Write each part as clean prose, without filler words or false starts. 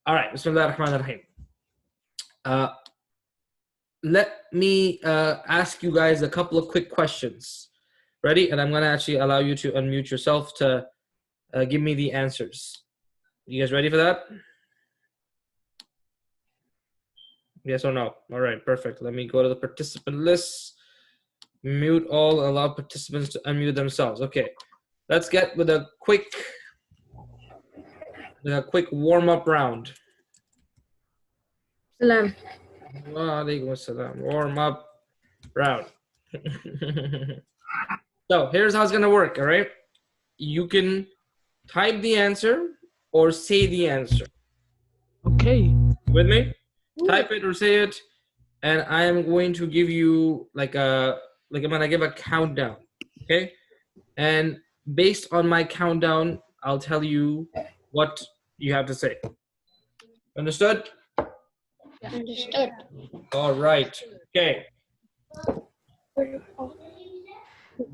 All right, Bismillah ar-Rahman ar-Rahim. Let me ask you guys a couple of quick questions. Ready? And I'm going to actually allow you to unmute yourself to give me the answers. You guys ready for that? Yes or no? All right, perfect. Let me go to the participant list. Mute all, allow participants to unmute themselves. Okay, let's get with a quick warm-up round. Salam. Walaikum assalam. Warm-up round. So here's how it's gonna work, all right? You can type the answer or say the answer. Okay. With me? Type it or say it, and I am going to give you I'm gonna give a countdown, okay? And based on my countdown, I'll tell you what you have to say. Understood? Understood. All right. Okay.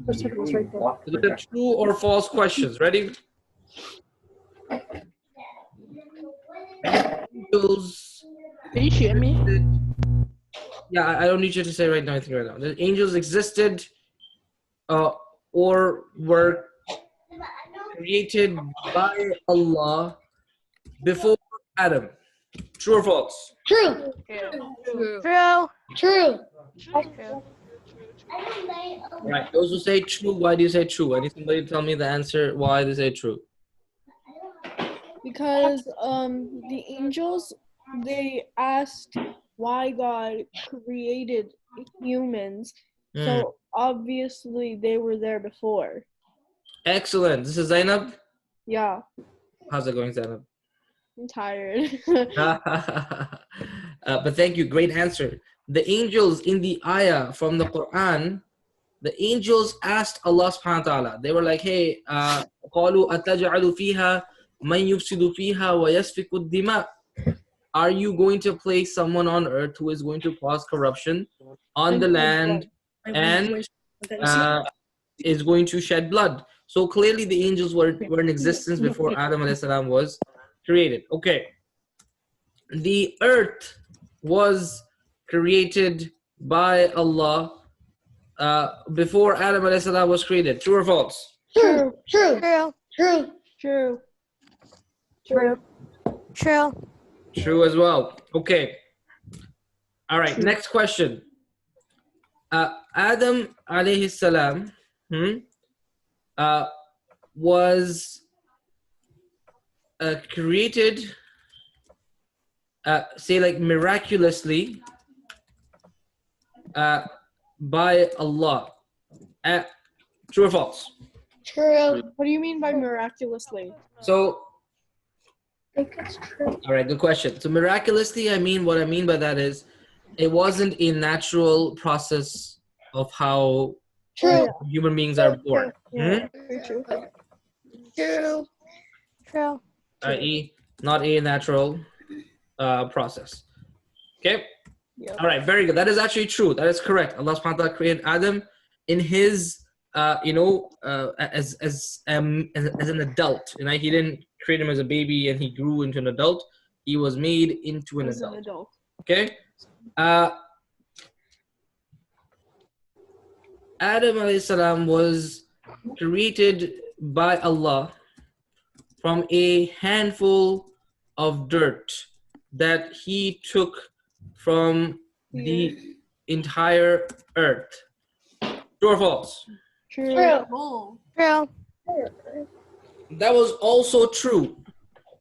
Is it true or false questions? Ready? Angels. Can you hear me? Yeah, I don't need you to say right now. Anything right now. The angels existed, or were created by Allah before Adam. True or false? True. True. True. Right. Those who say true, why do you say true? I need somebody to tell me the answer why they say true. Because the angels, they asked why God created humans, so obviously they were there before. Excellent. This is Zainab. Yeah, How's it going, Zainab? I'm tired. But thank you. Great answer. The angels in the ayah from the Quran, the angels asked Allah subhanahu wa ta'ala. They were like, hey, قَالُوا أَتَجْعَلُ فِيهَا مَنْ يُفْسِدُ فِيهَا وَيَسْفِكُ الدِّمَاء. Are you going to place someone on earth who is going to cause corruption on the land and is going to shed blood? So clearly the angels were in existence before Adam alayhi salam was created. Okay. The earth was created by Allah before Adam alayhi salam was created. True or false? True. True. True. True. True. True. True. True as well. Okay. All right. Next question. Adam alayhi salam was created, say like miraculously, by Allah. True or false? True. What do you mean by miraculously? So, I think it's true. all right, good question. So miraculously, what I mean by that is, it wasn't a natural process of how True. human beings are born. Yeah, true. True. True. I.e., not a natural process. Okay? Yep. All right, very good. That is actually true. That is correct. Allah subhanahu wa ta'ala created Adam in his, as an adult. You know, he didn't create him as a baby and he grew into an adult. He was made into an As an adult. adult. Okay? Adam alayhi salam was created by Allah from a handful of dirt that he took from the entire earth. True or false? True. True. That was also true.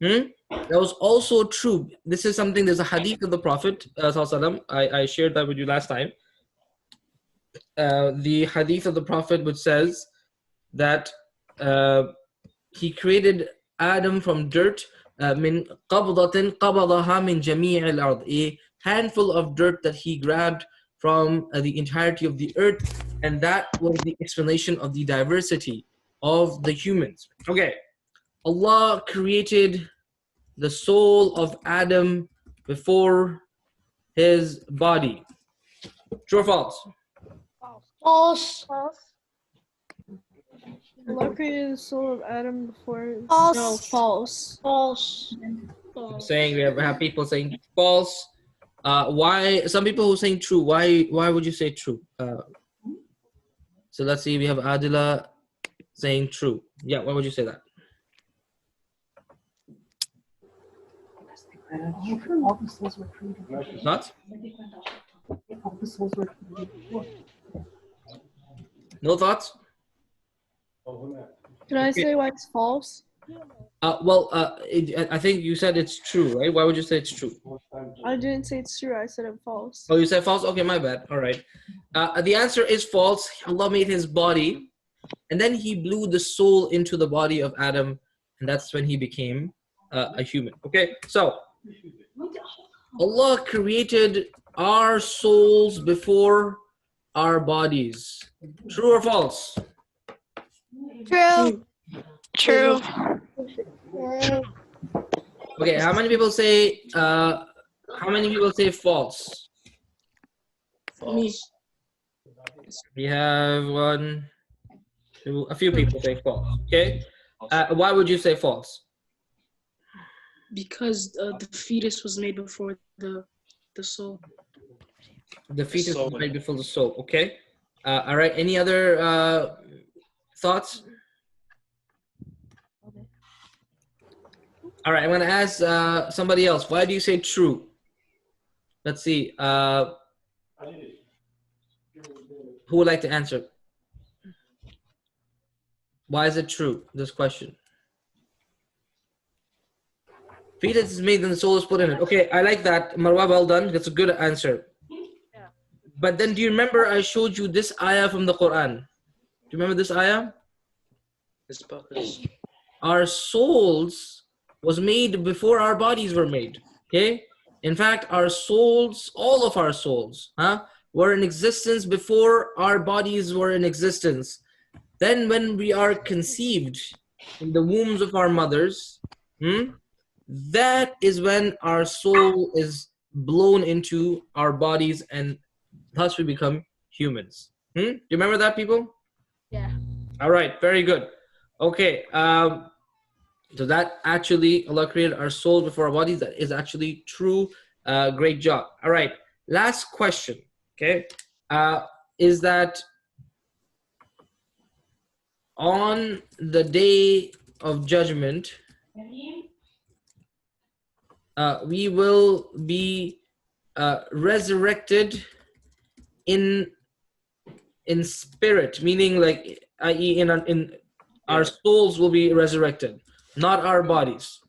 That was also true. This is something, there's a hadith of the Prophet, I shared that with you last time. The hadith of the Prophet which says that he created Adam from dirt, min qabdatin qabadaha min jami' al-ard, a handful of dirt that he grabbed from the entirety of the earth, and that was the explanation of the diversity of the humans. Okay, Allah created the soul of Adam before his body. True or false? False. Allah created the soul of Adam before. False. No, false. False. We have people saying false. Why? Some people who saying true. Why would you say true? So let's see. We have Adila saying true. Yeah. Why would you say that? All the souls were created. Not. All the souls were created before. No thoughts. Can I say why it's false? I think you said it's true, right? Why would you say it's true? I didn't say it's true. I said it's false. Oh, you said false? Okay, my bad. All right. The answer is false. Allah made his body, and then he blew the soul into the body of Adam, and that's when he became a human. Okay, so Allah created our souls before our bodies. True or false? True. True. Okay, how many people say false? False. We have one, two, a few people say false. Okay, why would you say false? Because the fetus was made before the soul. The fetus soul. was made before the soul. Okay. All right. Any other thoughts? All right. I'm gonna ask somebody else. Why do you say true? Let's see. Who would like to answer? Why is it true? This question. Fetus is made and the soul is put in it. Okay, I like that. Marwa, well done. That's a good answer. Yeah. But then do you remember I showed you this ayah from the Quran? Do you remember this ayah? This purpose. Our souls was made before our bodies were made. Okay? In fact, our souls, all of our souls, were in existence before our bodies were in existence. Then when we are conceived in the wombs of our mothers, that is when our soul is blown into our bodies and thus we become humans. Do you remember that, people? Yeah. All right, very good. Okay, so that actually, Allah created our souls before our bodies. That is actually true. Great job. All right, last question, okay, is that on the day of judgment, we will be resurrected in spirit, meaning like, i.e., in our souls will be resurrected, not our bodies.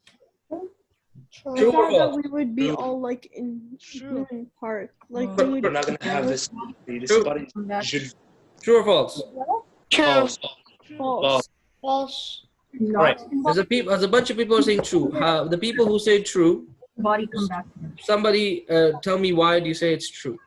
I True or thought that false? we would be all like in human part. Like we would. We're not gonna have this True. body. You should True or false? True. false. False. False. All right. There's a bunch of people who are saying true. The people who say true, Body come back to them. somebody tell me why do you say it's true?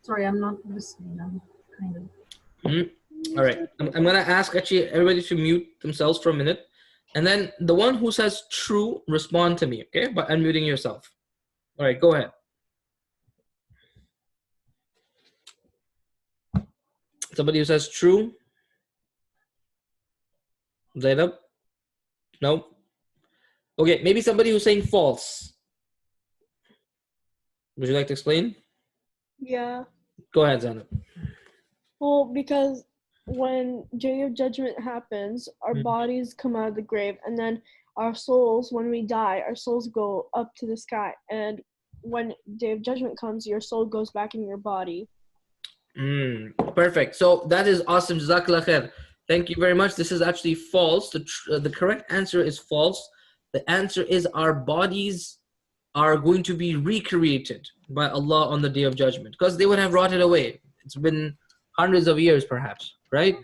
Sorry, I'm not listening. I'm kind of. All right. I'm gonna ask actually everybody to mute themselves for a minute, and then the one who says true, respond to me, okay? By unmuting yourself. All right, go ahead. Somebody who says true. Zainab? No? Okay, maybe somebody who's saying false. Would you like to explain? Yeah. Go ahead, Zainab. Well, because when day of judgment happens, our bodies come out of the grave, and then our souls, when we die, our souls go up to the sky. And when day of judgment comes, your soul goes back in your body. Perfect. So that is awesome. Jazakallah khair. Thank you very much. This is actually false. The correct answer is false. The answer is our bodies are going to be recreated by Allah on the day of judgment, because they would have rotted away. It's been hundreds of years perhaps, right?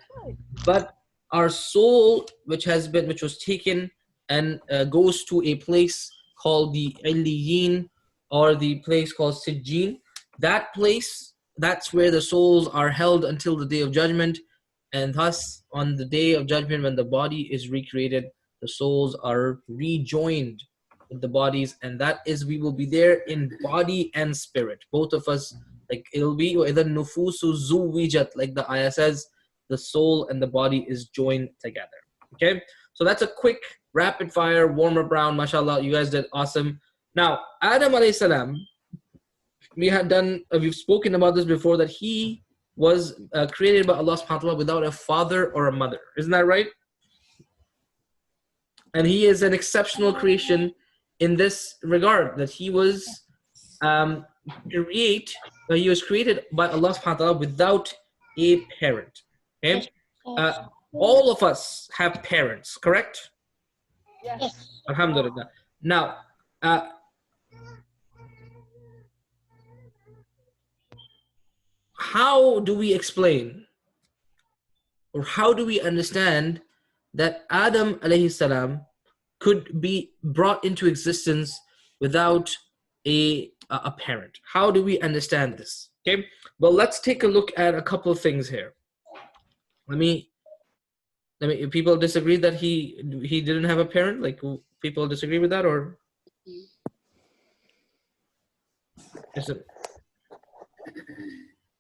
But our soul, which was taken and goes to a place called the Illiyin, or the place called Sijjin, that place, that's where the souls are held until the day of judgment. And thus on the day of judgment, when the body is recreated, the souls are rejoined with the bodies, and that is, we will be there in body and spirit, both of us. Like it'll be وَإِذَا النُّفُوسُ زُوِّجَتْ, like the ayah says, the soul and the body is joined together. Okay, so that's a quick rapid fire, warm up round. Mashallah, you guys did awesome. Now, Adam alayhi salam, we've spoken about this before, that he was created by Allah subhanahu wa ta'ala without a father or a mother. Isn't that right? And he is an exceptional creation in this regard, that he was created by Allah subhanahu wa ta'ala without a parent. Okay? All of us have parents, correct? Yes. Alhamdulillah. Now, how do we explain, or how do we understand that Adam alayhi salam could be brought into existence without a parent? How do we understand this? Okay, well, let's take a look at a couple of things here. Let me. People disagree that he didn't have a parent. Like, people disagree with that, or is it?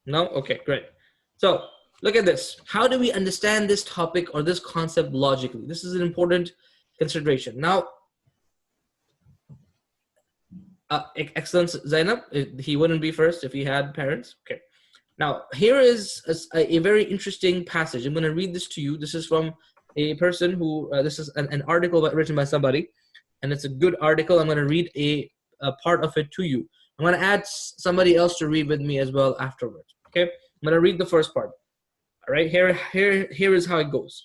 No? Okay, great. So look at this. How do we understand this topic or this concept logically? This is an important consideration. Now, excellence, Zainab, he wouldn't be first if he had parents. Okay. Now, here is a very interesting passage. I'm going to read this to you. This is from a person who, this is an article written by somebody, and it's a good article. I'm going to read a part of it to you. I'm going to add somebody else to read with me as well afterwards. Okay, I'm going to read the first part. All right, here is how it goes.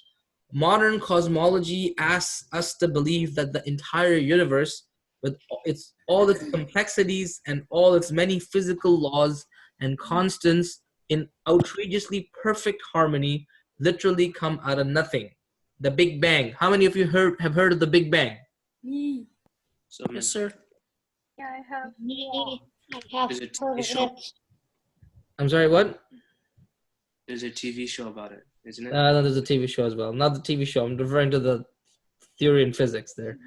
Modern cosmology asks us to believe that the entire universe, with all its complexities and all its many physical laws and constants in outrageously perfect harmony, literally come out of nothing. The Big Bang. How many of you have heard of the Big Bang? Yes, sir. Yeah, I have. I have There's a heard TV of show. it. I'm sorry, what? There's a TV show about it, isn't it? No, there's a TV show as well. Not the TV show. I'm referring to the theory in physics there.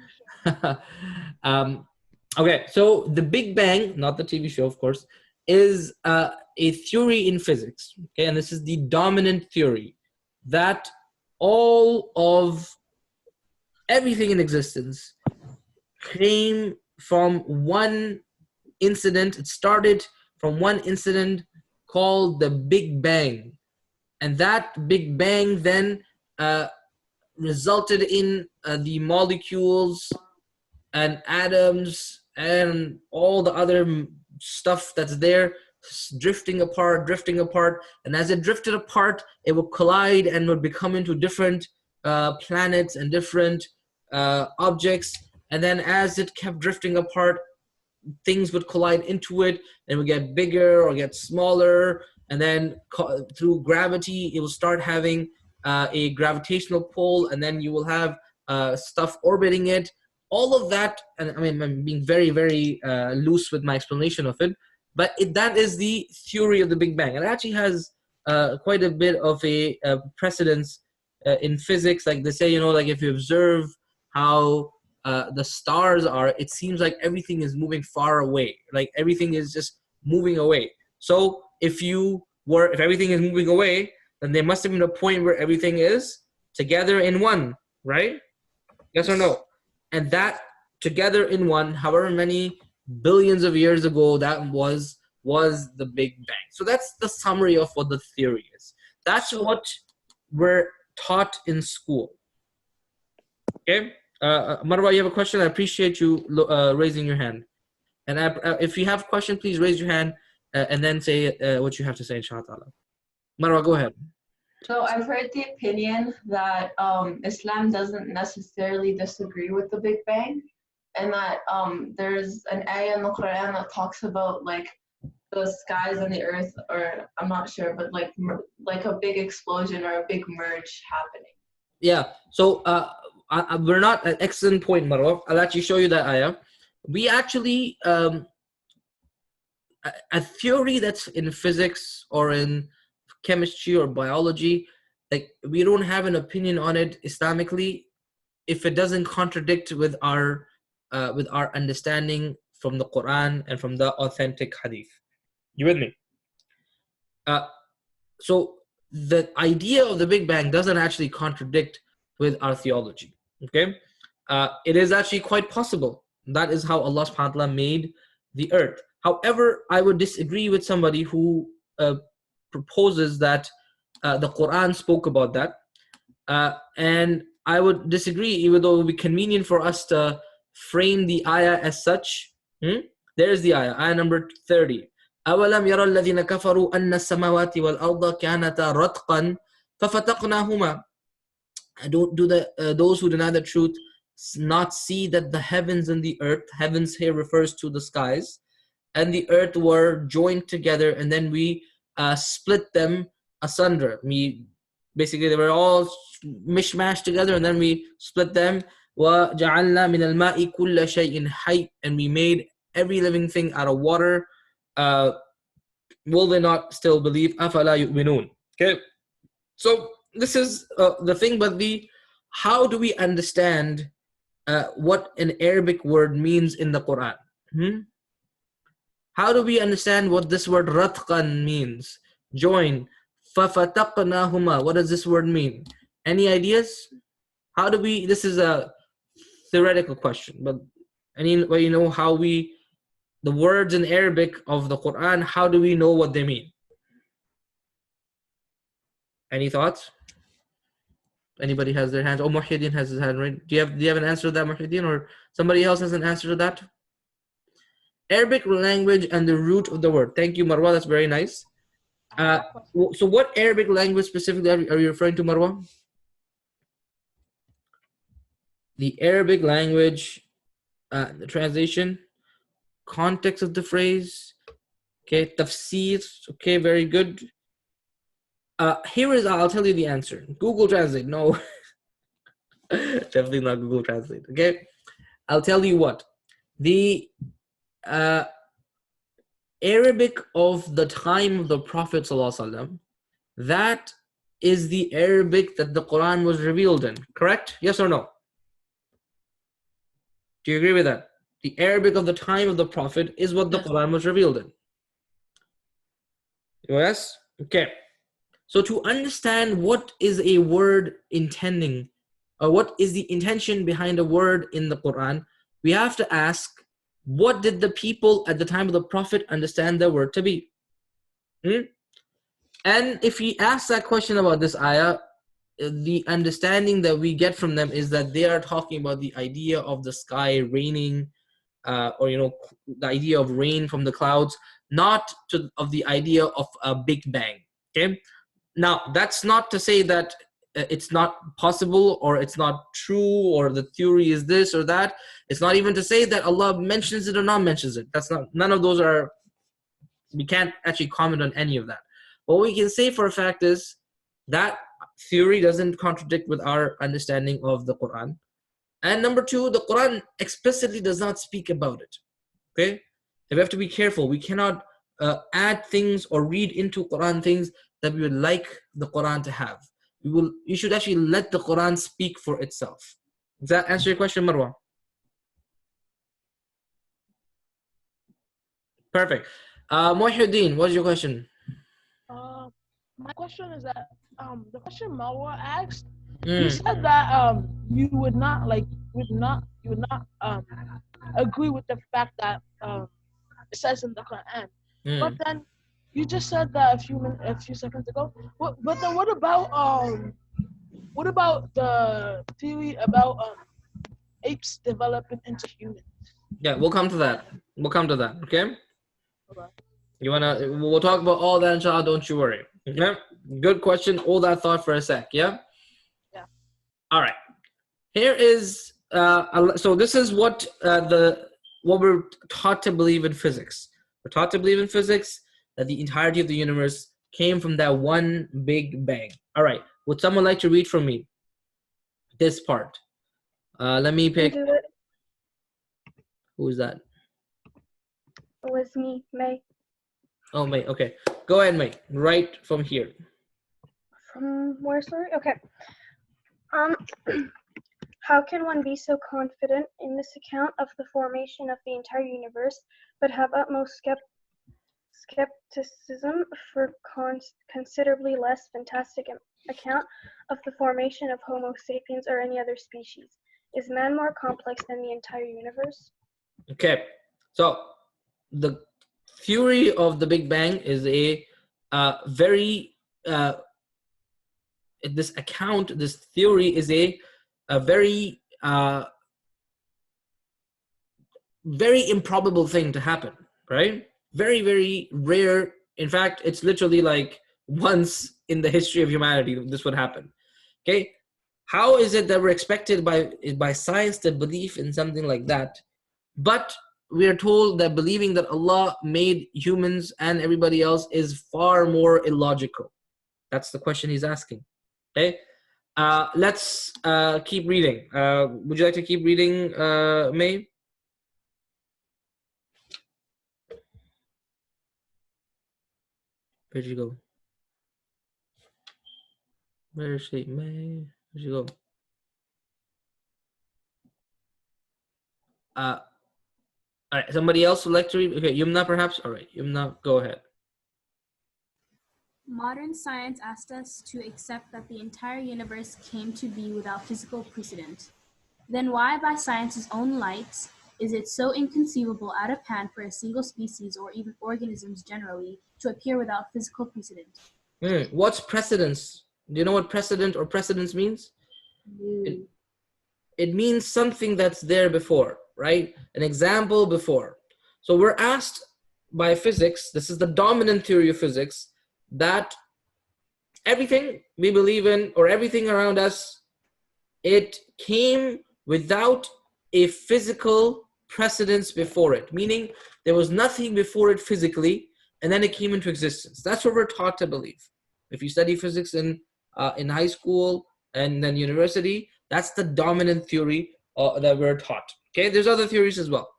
Okay, so the Big Bang, not the TV show, of course, is a theory in physics. Okay, and this is the dominant theory that all of everything in existence came from one incident. It started from one incident called the Big Bang. And that Big Bang then resulted in the molecules and atoms and all the other stuff that's there drifting apart. And as it drifted apart, it would collide and would become into different planets and different objects. And then as it kept drifting apart, things would collide into it and would get bigger or get smaller. And then through gravity, it will start having a gravitational pull, and then you will have stuff orbiting it. All of that, and I mean, I'm being very, very loose with my explanation of it, but that is the theory of the Big Bang. And it actually has quite a bit of a precedence in physics. Like they say, like if you observe how the stars are, it seems like everything is moving far away. Like everything is just moving away. So if everything is moving away, then there must have been a point where everything is together in one, right? Yes or no? And that together in one, however many billions of years ago, that was the Big Bang. So that's the summary of what the theory is. That's what we're taught in school. Okay? Marwa, you have a question? I appreciate you raising your hand. And if you have a question, please raise your hand and then say what you have to say, inshallah. Marwa, go ahead. So I've heard the opinion that Islam doesn't necessarily disagree with the Big Bang, and that there's an ayah in the Quran that talks about like the skies and the earth, or I'm not sure, but like a big explosion or a big merge happening. Yeah. So we're not an excellent point, Marwa. I'll actually show you that ayah. We actually a theory that's in physics or in chemistry or biology, like we don't have an opinion on it Islamically if it doesn't contradict with our understanding from the Quran and from the authentic hadith. You with me? So the idea of the Big Bang doesn't actually contradict with our theology. Okay, it is actually quite possible. That is how Allah subhanahu wa ta'ala made the earth. However, I would disagree with somebody who proposes that the Quran spoke about that. And I would disagree, even though it would be convenient for us to frame the ayah as such. There's the ayah number 30. أَوَلَمْ يَرَى الَّذِينَ كَفَرُوا أَنَّ السَّمَاوَاتِ وَالْأَرْضَ كَانَتَا رَتْقًا فَفَتَقْنَاهُمَا. Those who deny the truth not see that the heavens and the earth, heavens here refers to the skies, and the earth were joined together, and then we split them asunder. Basically, they were all mishmashed together, and then we split them. وَجَعَلْنَا مِنَ الْمَاءِ كُلَّ شَيْءٍ حَيٍّ, and we made every living thing out of water. Will they not still believe? أَفَلَا يُؤْمِنُونَ. Okay, so this is the thing, but how do we understand what an Arabic word means in the Quran? How do we understand what this word ratqan means? Join. فَفَتَقْنَاهُمَا. What does this word mean? Any ideas? How do we, this is a theoretical question, but anyway, you know how the words in Arabic of the Quran, how do we know what they mean? Any thoughts? Anybody has their hands? Oh, Muhyiddin has his hand right. Do you have an answer to that, Muhyiddin, or somebody else has an answer to that? Arabic language and the root of the word. Thank you, Marwa. That's very nice. So what Arabic language specifically are you referring to, Marwa? The Arabic language, the translation, context of the phrase, okay, tafsir, okay, very good. I'll tell you the answer. Google Translate, no. Definitely not Google Translate, okay? I'll tell you what. The Arabic of the time of the Prophet ﷺ, that is the Arabic that the Quran was revealed in, correct? Yes or no? Do you agree with that? The Arabic of the time of the Prophet is what the Quran was revealed in. Yes? Okay. So to understand what is a word intending, or what is the intention behind a word in the Quran, we have to ask, what did the people at the time of the Prophet understand the word to be? And if we ask that question about this ayah, the understanding that we get from them is that they are talking about the idea of the sky raining, or the idea of rain from the clouds, not of the idea of a big bang. Okay, now that's not to say that it's not possible or it's not true or the theory is this or that. It's not even to say that Allah mentions it or not mentions it. That's not, none of those are, we can't actually comment on any of that. What we can say for a fact is that theory doesn't contradict with our understanding of the Quran. And number two, the Quran explicitly does not speak about it. Okay, so we have to be careful. We cannot add things or read into Quran things that we would like the Quran to have. You should actually let the Quran speak for itself. Does that answer your question, Marwa? Perfect. Muhyiddin, what's your question? My question is that the question Marwa asked, you Mm. said that you would not agree with the fact that it says in the Quran. But then you just said that a few seconds ago. But then what about the theory about apes developing into humans? Yeah, we'll come to that. We'll come to that. Okay. Okay. We'll talk about all that, inshallah. Don't you worry. Okay. Good question. Hold that thought for a sec. Yeah. Yeah. All right. Here is so this is what we're taught to believe in physics. We're taught to believe in physics that the entirety of the universe came from that one big bang. All right. Would someone like to read from me this part? Let me pick. Do it. Who is that? It was me, May. Oh, May. Okay. Go ahead, May. Right from here. From where, sorry? Okay. How can one be so confident in this account of the formation of the entire universe, but have utmost skepticism for considerably less fantastic account of the formation of Homo sapiens or any other species? Is man more complex than the entire universe? Okay, so the theory of the Big Bang is a very this account, this theory is a very very improbable thing to happen, right? Very, very rare. In fact, it's literally like once in the history of humanity this would happen. Okay, how is it that we're expected by science to believe in something like that, but we are told that believing that Allah made humans and everybody else is far more illogical? That's the question he's asking. Okay, let's keep reading. Would you like to keep reading, May? Where'd you go? Where is she? May? Where'd you go? All right, somebody else would like to read? Okay, Yumna perhaps? All right, Yumna, go ahead. Modern science asked us to accept that the entire universe came to be without physical precedent. Then why, by science's own lights, is it so inconceivable out of hand for a single species or even organisms generally to appear without physical precedent? What's precedence? Do you know what precedent or precedence means? It means something that's there before, right? An example before. So we're asked by physics, this is the dominant theory of physics, that everything we believe in or everything around us, it came without a physical precedence before it, meaning there was nothing before it physically, and then it came into existence. That's what we're taught to believe. If you study physics in high school and then university, that's the dominant theory that we're taught. Okay, there's other theories as well.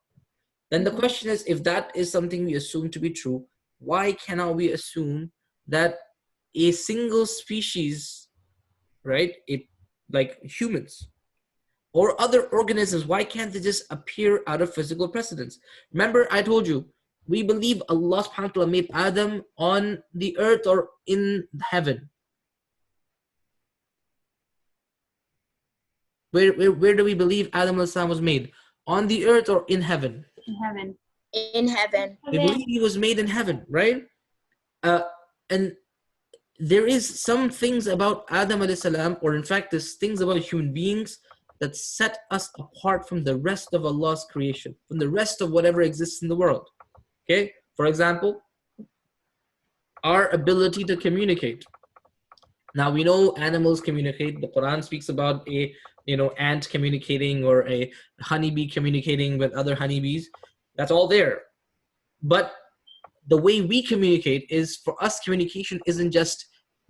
Then the question is, if that is something we assume to be true, why cannot we assume that a single species, right, like humans or other organisms, why can't they just appear out of physical precedence? Remember, I told you, we believe Allah subhanahu wa ta'ala made Adam on the earth or in heaven. Where do we believe Adam was made? On the earth or in heaven? In heaven. In heaven. We believe he was made in heaven, right? And there is some things about Adam alayhi salam, or in fact, there's things about human beings that set us apart from the rest of Allah's creation, from the rest of whatever exists in the world. Okay? For example, our ability to communicate. Now we know animals communicate. The Quran speaks about a ant communicating or a honeybee communicating with other honeybees. That's all there. But the way we communicate is, for us, communication isn't just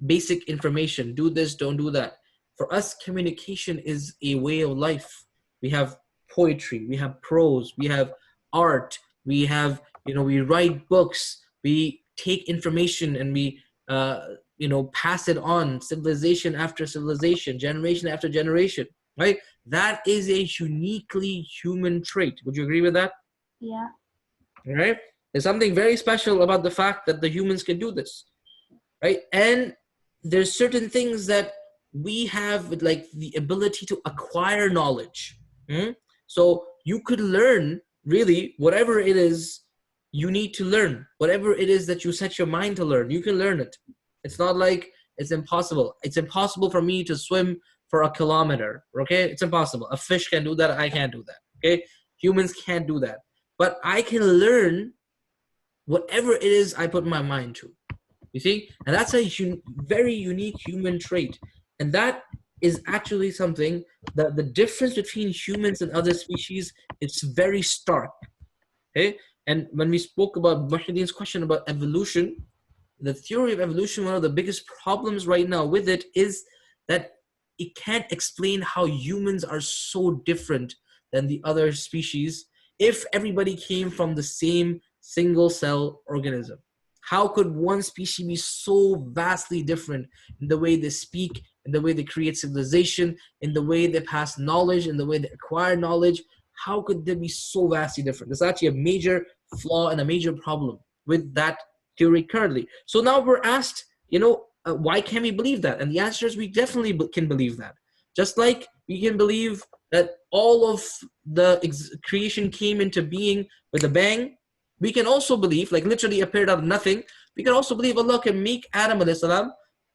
basic information. Do this, don't do that. For us, communication is a way of life. We have poetry, we have prose, we have art, we have, we write books, we take information and we, pass it on, civilization after civilization, generation after generation, right? That is a uniquely human trait. Would you agree with that? Yeah. Right? There's something very special about the fact that the humans can do this, right? And there's certain things that we have, like the ability to acquire knowledge. So you could learn really whatever it is you need to learn, whatever it is that you set your mind to learn, you can learn it. It's not like it's impossible. It's impossible for me to swim for a kilometer, okay? It's impossible. A fish can do that, I can't do that, okay? Humans can't do that. But I can learn whatever it is I put my mind to. You see? And that's a very unique human trait. And that is actually something that the difference between humans and other species, it's very stark. Okay? And when we spoke about Muhyiddin's question about evolution, the theory of evolution, one of the biggest problems right now with it is that it can't explain how humans are so different than the other species if everybody came from the same single cell organism. How could one species be so vastly different in the way they speak, in the way they create civilization, in the way they pass knowledge, in the way they acquire knowledge? How could they be so vastly different? There's actually a major flaw and a major problem with that theory currently. So now we're asked, why can't we believe that? And the answer is we definitely can believe that. Just like we can believe that all of the creation came into being with a bang, we can also believe, like literally appeared out of nothing, we can also believe Allah can make Adam alayhi salam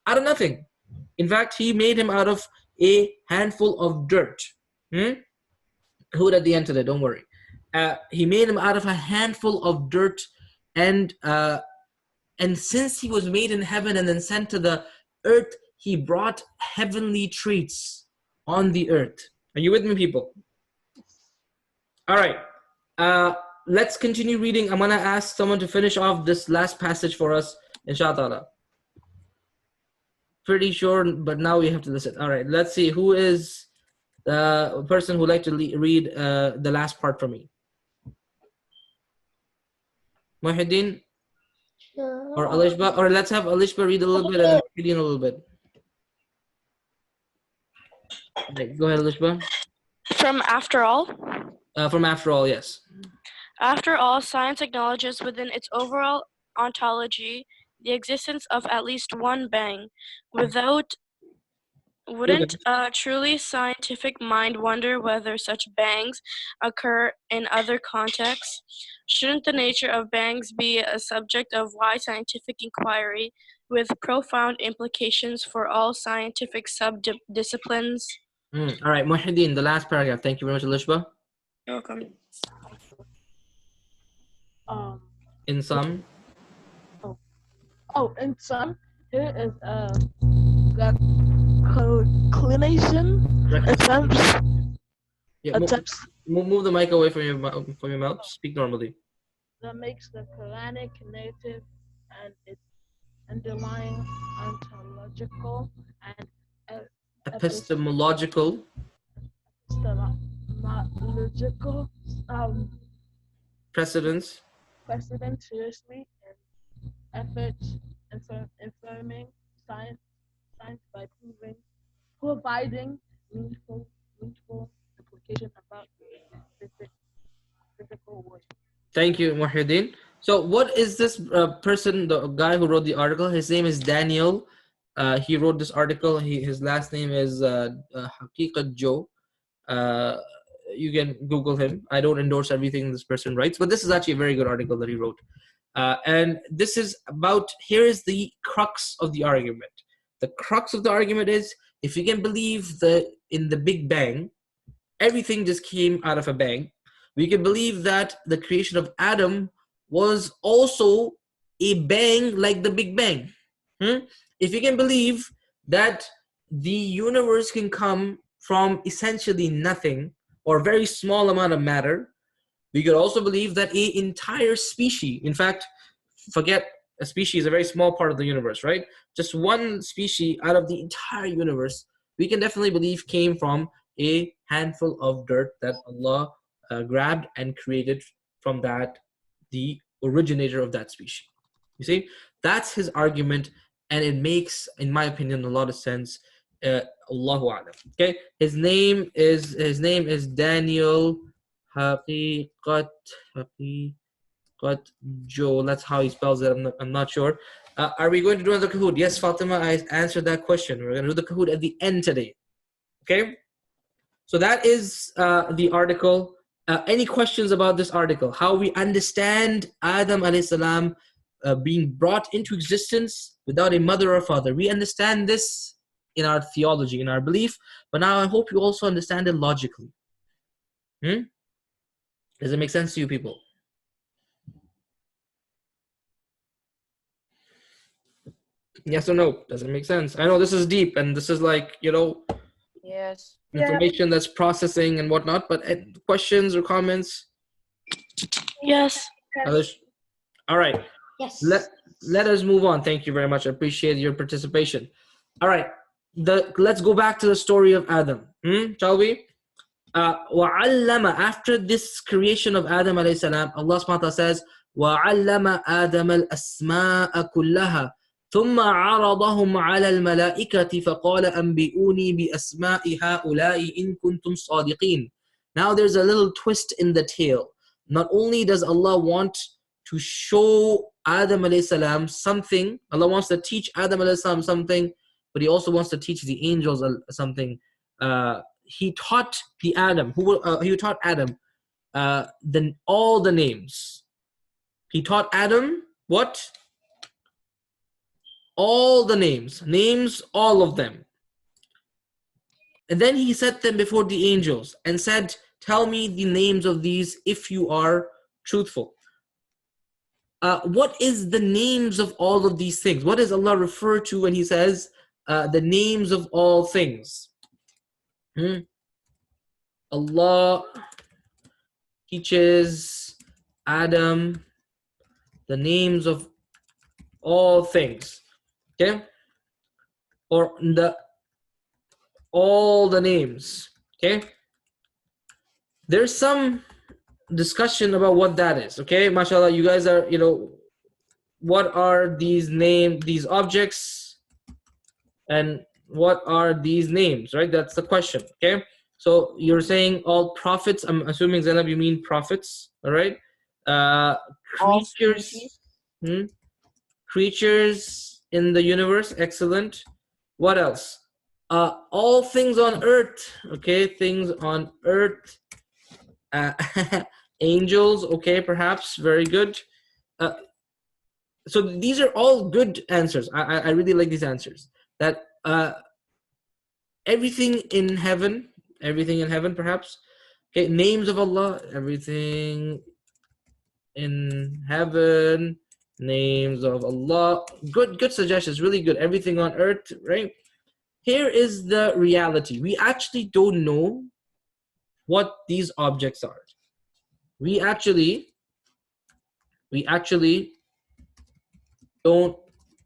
out of nothing. In fact, He made him out of a handful of dirt. Hood at the end today, don't worry. He made him out of a handful of dirt, and since he was made in heaven and then sent to the earth, He brought heavenly traits on the earth. Are you with me, people? All right. Let's continue reading. I'm going to ask someone to finish off this last passage for us, inshallah. Pretty sure, but now we have to listen. All right. Let's see. Who is the person who would like to read the last part for me? Muhyiddin? Or Alishba? Or let's have Alishba read a little bit and then Muhyiddin a little bit. Right, go ahead, Alishba. From After All? From After All, yes. After all, science acknowledges within its overall ontology the existence of at least one bang. Wouldn't a truly scientific mind wonder whether such bangs occur in other contexts? Shouldn't the nature of bangs be a subject of wide scientific inquiry with profound implications for all scientific sub-disciplines? All right, Muhyiddin, the last paragraph. Thank you very much, Alishba. You're welcome. In sum? In sum, here is the clinician attempts move the mic away from your mouth. Speak normally. that makes the Quranic narrative and its underlying ontological and epistemological precedence seriously and efforts informing science by providing meaningful implication about physical world. Thank you, Muhyiddin. So what is this person, the guy who wrote the article? His name is Daniel. He wrote this article. His last name is Haqiqat Joe. You can Google him. I don't endorse everything this person writes, but this is actually a very good article that he wrote. And this is about, here is the crux of the argument. The crux of the argument is, if you can believe in the Big Bang, everything just came out of a bang, we can believe that the creation of Adam was also a bang like the Big Bang. If you can believe that the universe can come from essentially nothing or a very small amount of matter, we could also believe that an entire species, in fact, forget a species is a very small part of the universe, right? Just one species out of the entire universe, we can definitely believe came from a handful of dirt that Allah grabbed and created from that, the originator of that species. You see, that's his argument, and it makes, in my opinion, a lot of sense. Allahu A'lam. Okay, his name is Daniel Haqiqat Joe. That's how he spells it. I'm not sure. Are we going to do another Kahoot? Yes, Fatima, I answered that question. We're going to do the Kahoot at the end today. Okay, so that is the article. Any questions about this article? How we understand Adam alayhi salam being brought into existence without a mother or father. We understand this in our theology, in our belief, but now I hope you also understand it logically. Does it make sense to you people? Yes or no? Does it make sense? I know this is deep and this is like, Yes. information that's processing and whatnot, but questions or comments? Yes. All right. Yes. Let us move on. Thank you very much. I appreciate your participation. All right. Let's go back to the story of Adam. Shall we? وَعَلَّمَ, after this creation of Adam alayhi salam, Allah subhanahu wa ta'ala says, وَعَلَّمَ آدَمَ الْأَسْمَاءَ كُلَّهَا ثُمَّ عَرَضَهُمْ عَلَى الْمَلَائِكَةِ فَقَالَ أَنْبِئُونِي بِأَسْمَاءِ هَؤُلَاءِ إِن كُنْتُمْ صَادِقِينَ. Now there's a little twist in the tale. Not only does Allah want to show Adam alayhi salam something, Allah wants to teach Adam alayhi salam something, but He also wants to teach the angels something. he taught the Adam, he taught Adam all the names. He taught Adam what? All the names, all of them. And then he set them before the angels and said, tell me the names of these if you are truthful. What is the names of all of these things? What does Allah refer to when he says the names of all things? Allah teaches Adam the names of all things. Okay? Or all the names. Okay? There's some discussion about what that is. Okay, mashallah, you guys are, what are these these objects, and what are these names, right? That's the question. Okay, so you're saying all prophets. I'm assuming, Zainab, you mean prophets. All right. Creatures. Creatures in the universe. Excellent. What else? All things on earth. Okay, things on earth. Angels. Okay, perhaps. Very good. So these are all good answers. I really like these answers. That everything in heaven, perhaps. Okay, names of Allah, everything in heaven, names of Allah. Good suggestions, really good. Everything on earth, right? Here is the reality. We actually don't know what these objects are. We actually don't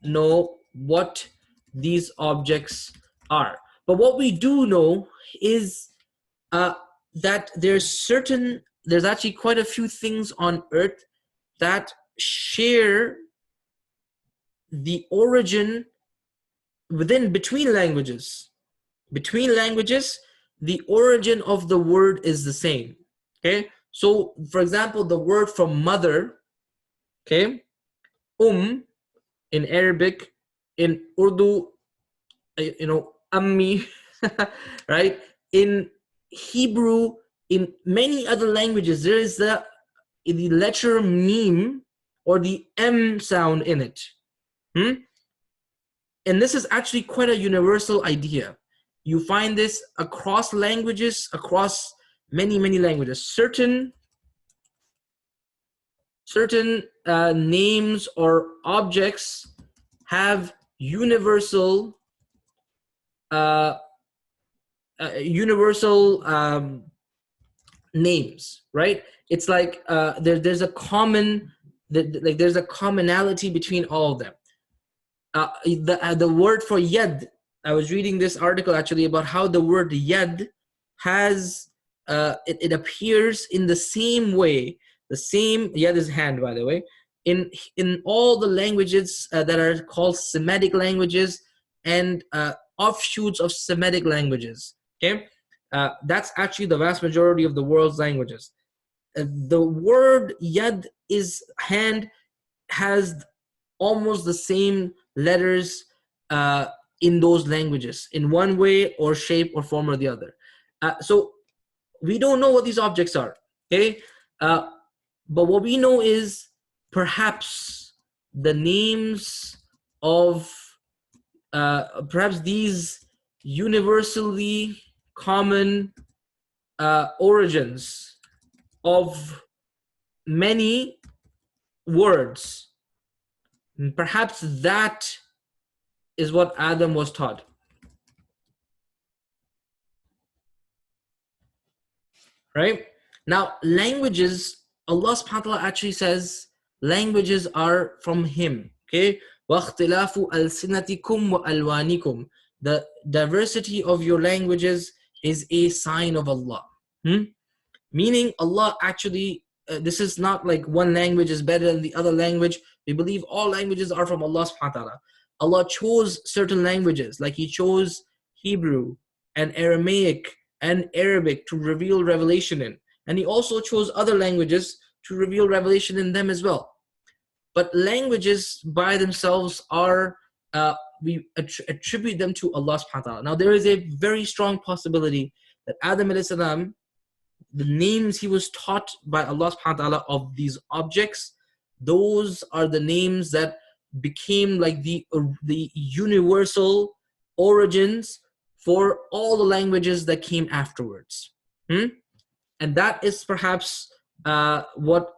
know what these objects are. But what we do know is that there's actually quite a few things on earth that share the origin between languages. Between languages, the origin of the word is the same. Okay, so for example, the word for mother, okay, in Arabic, in Urdu, ammi, right? In Hebrew, in many other languages, there is the letter meme or the M sound in it. And this is actually quite a universal idea. You find this across languages, across many languages. Certain names or objects have universal names, right? It's like there's a commonality between all of them. The word for yad, I was reading this article actually about how the word yad has it appears in the same way. The same, yad is hand, by the way, in all the languages that are called Semitic languages and offshoots of Semitic languages. Okay, that's actually the vast majority of the world's languages. The word yad is hand, has almost the same letters in those languages, in one way or shape or form or the other. So we don't know what these objects are. Okay. But what we know is perhaps the names of perhaps these universally common origins of many words. Perhaps that is what Adam was taught. Right? Now, languages, Allah subhanahu wa ta'ala actually says languages are from Him. Okay? وَاخْتِلَافُ أَلْسِنَتِكُمْ وَأَلْوَانِكُمْ. The diversity of your languages is a sign of Allah. Meaning Allah actually, this is not like one language is better than the other language. We believe all languages are from Allah subhanahu wa ta'ala. Allah chose certain languages, like He chose Hebrew and Aramaic and Arabic to reveal revelation in. And He also chose other languages to reveal revelation in them as well. But languages by themselves are, we attribute them to Allah subhanahu wa ta'ala. Now there is a very strong possibility that Adam alayhi salam, the names he was taught by Allah subhanahu wa ta'ala of these objects, those are the names that became like the universal origins for all the languages that came afterwards. And that is perhaps what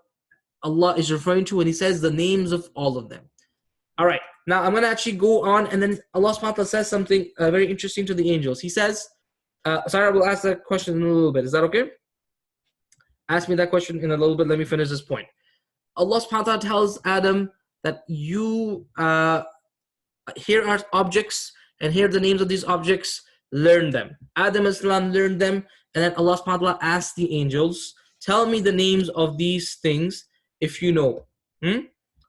Allah is referring to when he says the names of all of them. All right, now I'm going to actually go on, and then Allah subhanahu wa ta'ala says something very interesting to the angels. He says, sorry, I will ask that question in a little bit. Is that okay? Ask me that question in a little bit. Let me finish this point. Allah subhanahu wa ta'ala tells Adam that you, here are objects, and here are the names of these objects, learn them. Adam as-salam learned them, and then Allah subhanahu wa ta'ala asked the angels, tell me the names of these things if you know.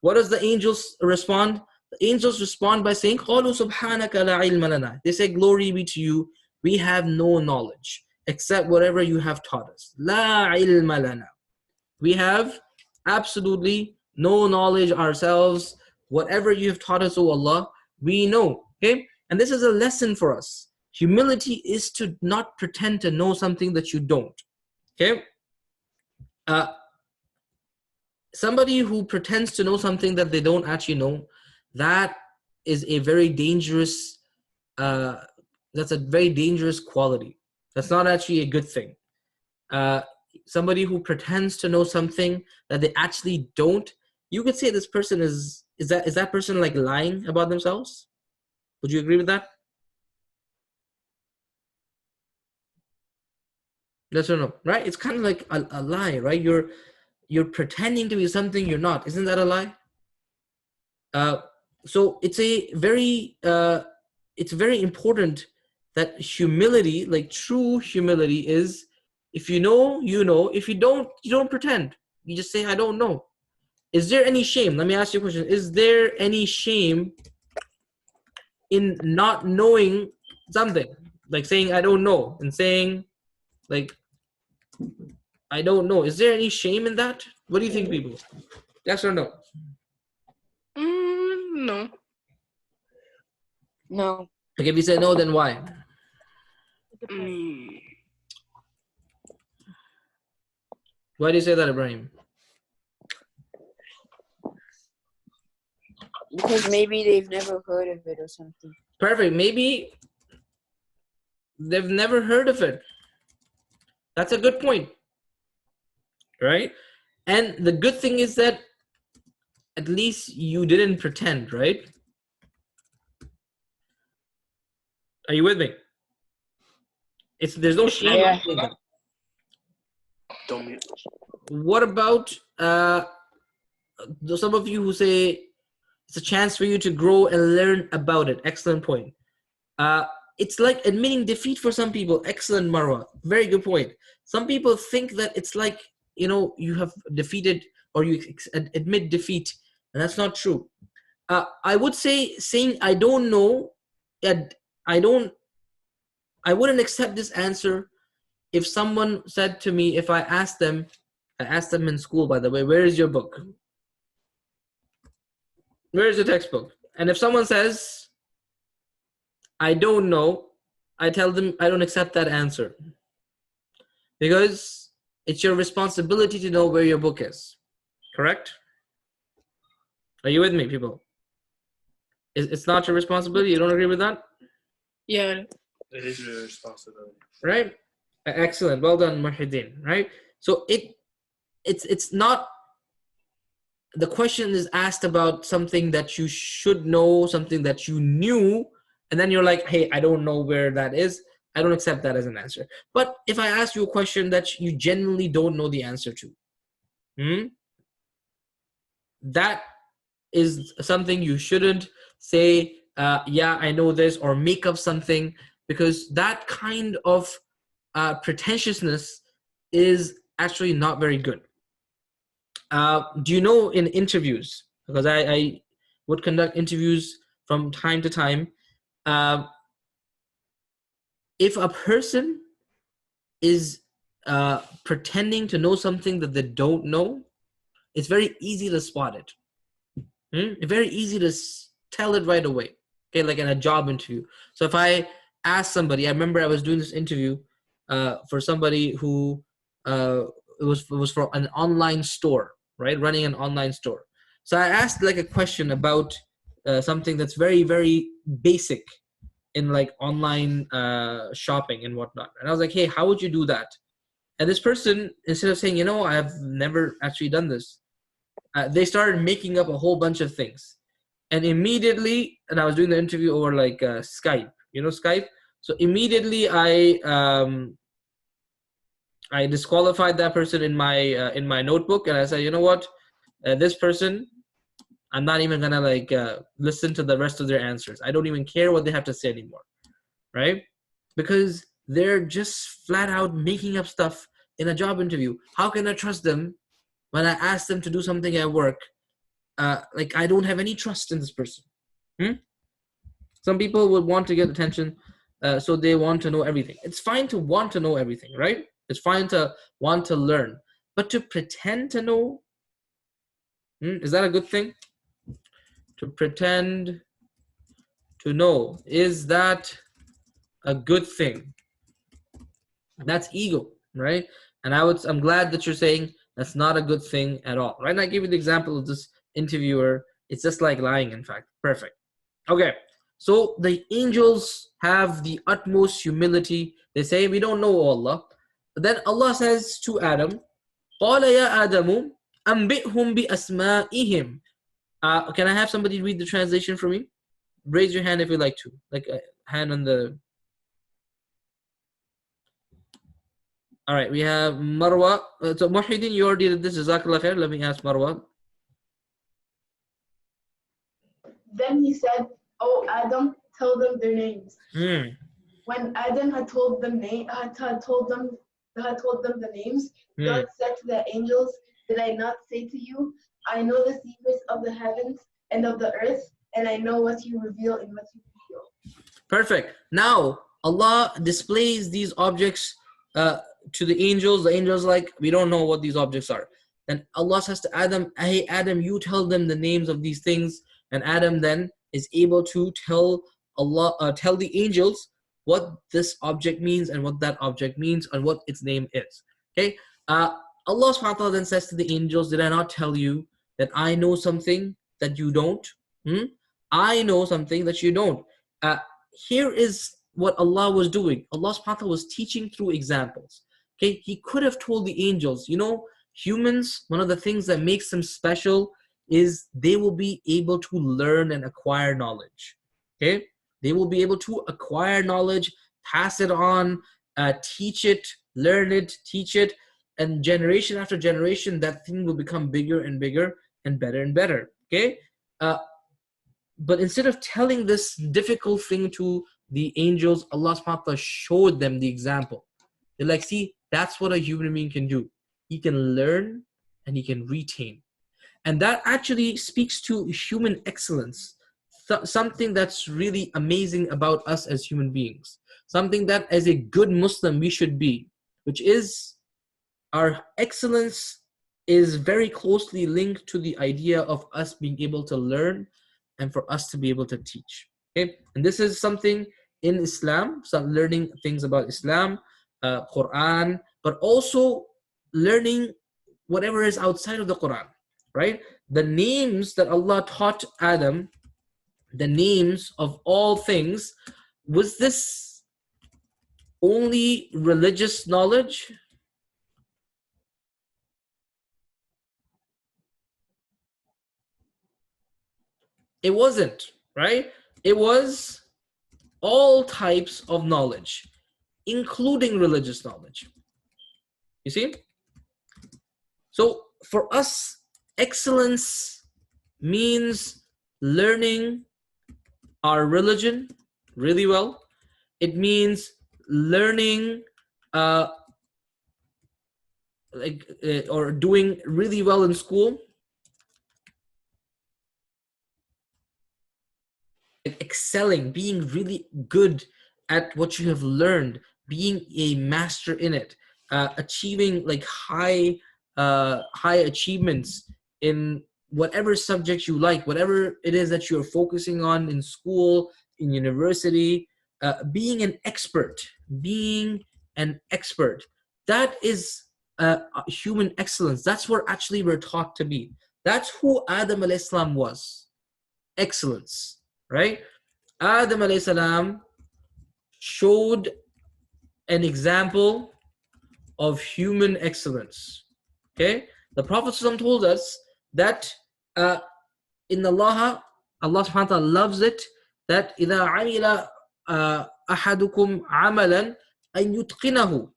What does the angels respond? The angels respond by saying, قَالُوا سُبْحَانَكَ لَا عِلْمَ لَنَا. They say, glory be to you, we have no knowledge except whatever you have taught us. لَا عِلْمَ لَنَا. We have absolutely no knowledge ourselves. Whatever you have taught us, O Allah, we know. Okay? And this is a lesson for us. Humility is to not pretend to know something that you don't. Okay? Somebody who pretends to know something that they don't actually know, that is a very dangerous, that's a very dangerous quality. That's not actually a good thing. Somebody who pretends to know something that they actually don't, you could say this person is that person like lying about themselves? Would you agree with that? Yes or no? Right? It's kind of like a lie, right? You're pretending to be something you're not. Isn't that a lie? So it's very important that humility, like true humility, is if you know, you know. If you don't pretend. You just say, I don't know. Is there any shame? Let me ask you a question. Is there any shame in not knowing something? Like saying, I don't know, and saying, like, I don't know. Is there any shame in that? What do you think, people? Yes or no? No. No. Okay, if you say no, then why? Why do you say that, Ibrahim? Because maybe they've never heard of it or something. Perfect. Maybe they've never heard of it. That's a good point. Right? And the good thing is that at least you didn't pretend, right? Are you with me? There's no shame. Yeah. in that. Don't mute. What about some of you who say it's a chance for you to grow and learn about it? Excellent point. It's like admitting defeat for some people. Excellent, Marwa. Very good point. Some people think that it's like, you have defeated, or you admit defeat, and that's not true. I would say saying I don't know, I wouldn't accept this answer if someone said to me, I asked them in school, by the way, where is your book? Where is your textbook? And if someone says, I don't know, I tell them I don't accept that answer. Because it's your responsibility to know where your book is. Correct? Are you with me, people? It's not your responsibility? You don't agree with that? Yeah. It is your responsibility. Right? Excellent. Well done, Muhyiddin. Right? So it's not, the question is asked about something that you should know, something that you knew, and then you're like, hey, I don't know where that is. I don't accept that as an answer. But if I ask you a question that you genuinely don't know the answer to, that is something you shouldn't say, yeah, I know this, or make up something, because that kind of pretentiousness is actually not very good. Do you know in interviews, because I would conduct interviews from time to time, if a person is pretending to know something that they don't know, it's very easy to spot it. It's very easy to tell it right away. Okay, like in a job interview. So if I ask somebody, I remember I was doing this interview for somebody who it was for an online store, right? Running an online store. So I asked like a question about something that's very, very basic in like online shopping and whatnot. And I was like, hey, how would you do that? And this person, instead of saying, I have never actually done this, they started making up a whole bunch of things. And immediately, and I was doing the interview over like Skype, Skype. So immediately I disqualified that person in my notebook, and I said, you know what, this person, I'm not even gonna like listen to the rest of their answers. I don't even care what they have to say anymore, right? Because they're just flat out making up stuff in a job interview. How can I trust them when I ask them to do something at work? Like I don't have any trust in this person. Some people would want to get attention, so they want to know everything. It's fine to want to know everything, right? It's fine to want to learn, but to pretend to know, is that a good thing? To pretend to know, is that a good thing? That's ego, right? And I'm glad that you're saying that's not a good thing at all, right? And I gave you the example of this interviewer. It's just like lying, in fact. Perfect. Okay, so the angels have the utmost humility. They say, we don't know Allah. But then Allah says to Adam, قَالَ يَا آدَمُ أَنْبِئْهُمْ بِأَسْمَائِهِمْ. Can I have somebody read the translation for me? Raise your hand if you'd like to. Like a hand on the... All right, we have Marwa. So Muhyiddin, you already did this. Jazakallah khair. Let me ask Marwa. Then he said, "Oh Adam, tell them their names." When Adam had told them the names, God said to the angels, "Did I not say to you, I know the secrets of the heavens and of the earth, and I know what you reveal and what you reveal." Perfect. Now Allah displays these objects to the angels. The angels like, we don't know what these objects are. And Allah says to Adam, hey Adam, you tell them the names of these things. And Adam then is able to tell tell the angels what this object means and what that object means and what its name is. Okay. Allah subhanahu wa ta'ala then says to the angels, did I not tell you that I know something that you don't? I know something that you don't. Here is what Allah was doing. Allah subhanahu wa ta'ala was teaching through examples. Okay, He could have told the angels, humans, one of the things that makes them special is they will be able to learn and acquire knowledge. Okay, they will be able to acquire knowledge, pass it on, teach it, learn it, teach it, and generation after generation, that thing will become bigger and bigger and better. Okay, but instead of telling this difficult thing to the angels, Allah subhanahu wa ta'ala showed them the example. They're like, see, that's what a human being can do. He can learn and he can retain. And that actually speaks to human excellence. Something that's really amazing about us as human beings. Something that as a good Muslim we should be, which is our excellence is very closely linked to the idea of us being able to learn and for us to be able to teach. Okay, and this is something in Islam, some learning things about Islam, Quran, but also learning whatever is outside of the Quran, right? The names that Allah taught Adam, the names of all things, was this only religious knowledge? It wasn't, right? It was all types of knowledge, including religious knowledge. You see? So for us, excellence means learning our religion really well. It means learning or doing really well in school. Excelling, being really good at what you have learned, being a master in it, achieving like high achievements in whatever subject you like, whatever it is that you're focusing on in school, in university, being an expert, being and expert. That is human excellence. That's what actually we're taught to be. That's who Adam alayhi salam was. Excellence, right? Adam alayhi salam showed an example of human excellence. Okay, the Prophet ﷺ told us that in Allah subhanahu wa ta'ala loves it that إِذَا عَمِلَ أَحَدُكُمْ عَمَلًا أَن يُتْقِنَهُ.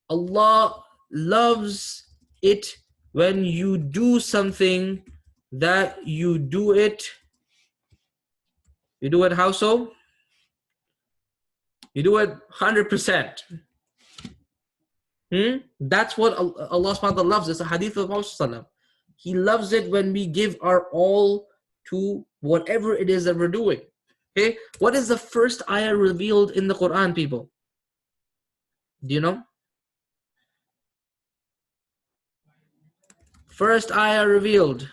Allah loves it when you do something that you do it how so? You do it 100%. That's what Allah subhanahu wa ta'ala loves. It's a hadith of Prophet. He loves it when we give our all to whatever it is that we're doing. Okay, what is the first ayah revealed in the Quran, people? Do you know? First ayah revealed.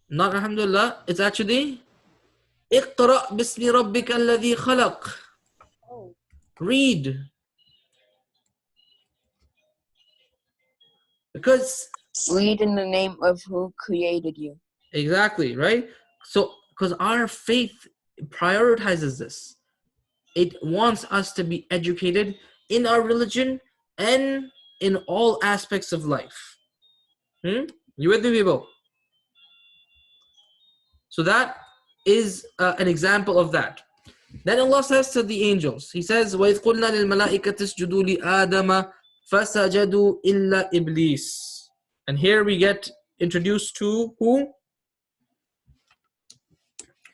Not alhamdulillah, it's actually اقرأ باسم ربك الذي خلق. Read. Because read in the name of who created you. Exactly, right? So, because our faith prioritizes this. It wants us to be educated in our religion and in all aspects of life. You with me, people? So that is an example of that. Then Allah says to the angels, He says, وَإِذْ قُلْنَا لِلْمَلَائِكَةِ اسْجُدُوا لِآدَمَ فَسَجَدُوا إِلَّا إِبْلِيسَ. And here we get introduced to who?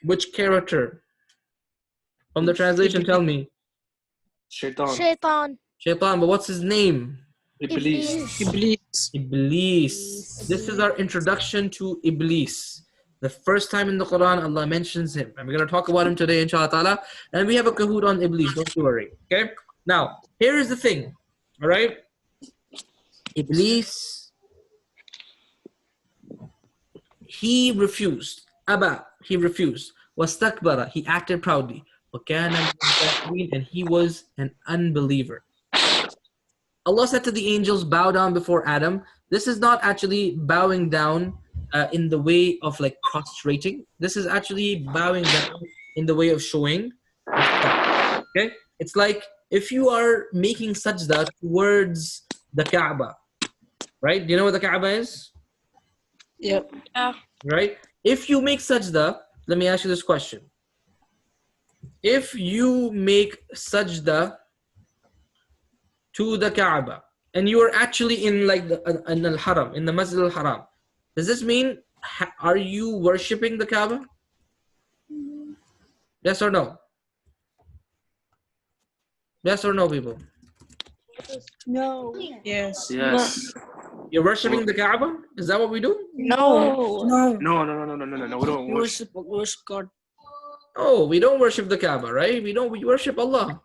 Which character? From the translation, tell me. Shaitan. Shaitan, but what's his name? Iblis. Iblis. This is our introduction to Iblis. The first time in the Quran, Allah mentions him. And we're going to talk about him today, inshallah ta'ala. And we have a kahoot on Iblis, don't you worry. Okay? Now, here is the thing. All right? Iblis, he refused. Aba, he refused. Wastakbara, he acted proudly. وَكَانَ مِنَ الْكَافِرِينَ, and he was an unbeliever. Allah said to the angels, bow down before Adam. This is not actually bowing down in the way of like prostrating. This is actually bowing down in the way of showing. Okay? It's like if you are making sajda towards the Kaaba, right? Do you know what the Kaaba is? Yep. Yeah. Right? If you make sajda, let me ask you this question. If you make sajda to the Kaaba and you are actually in like in al-Haram, in the Masjid al-Haram, does this mean are you worshipping the Kaaba? Yes or no? Yes or no, people? No. Yes. Yes. You're worshipping the Kaaba? Is that what we do? No. No. No. We don't We worship. worship God. Oh, we don't worship the Kaaba, right? We worship Allah.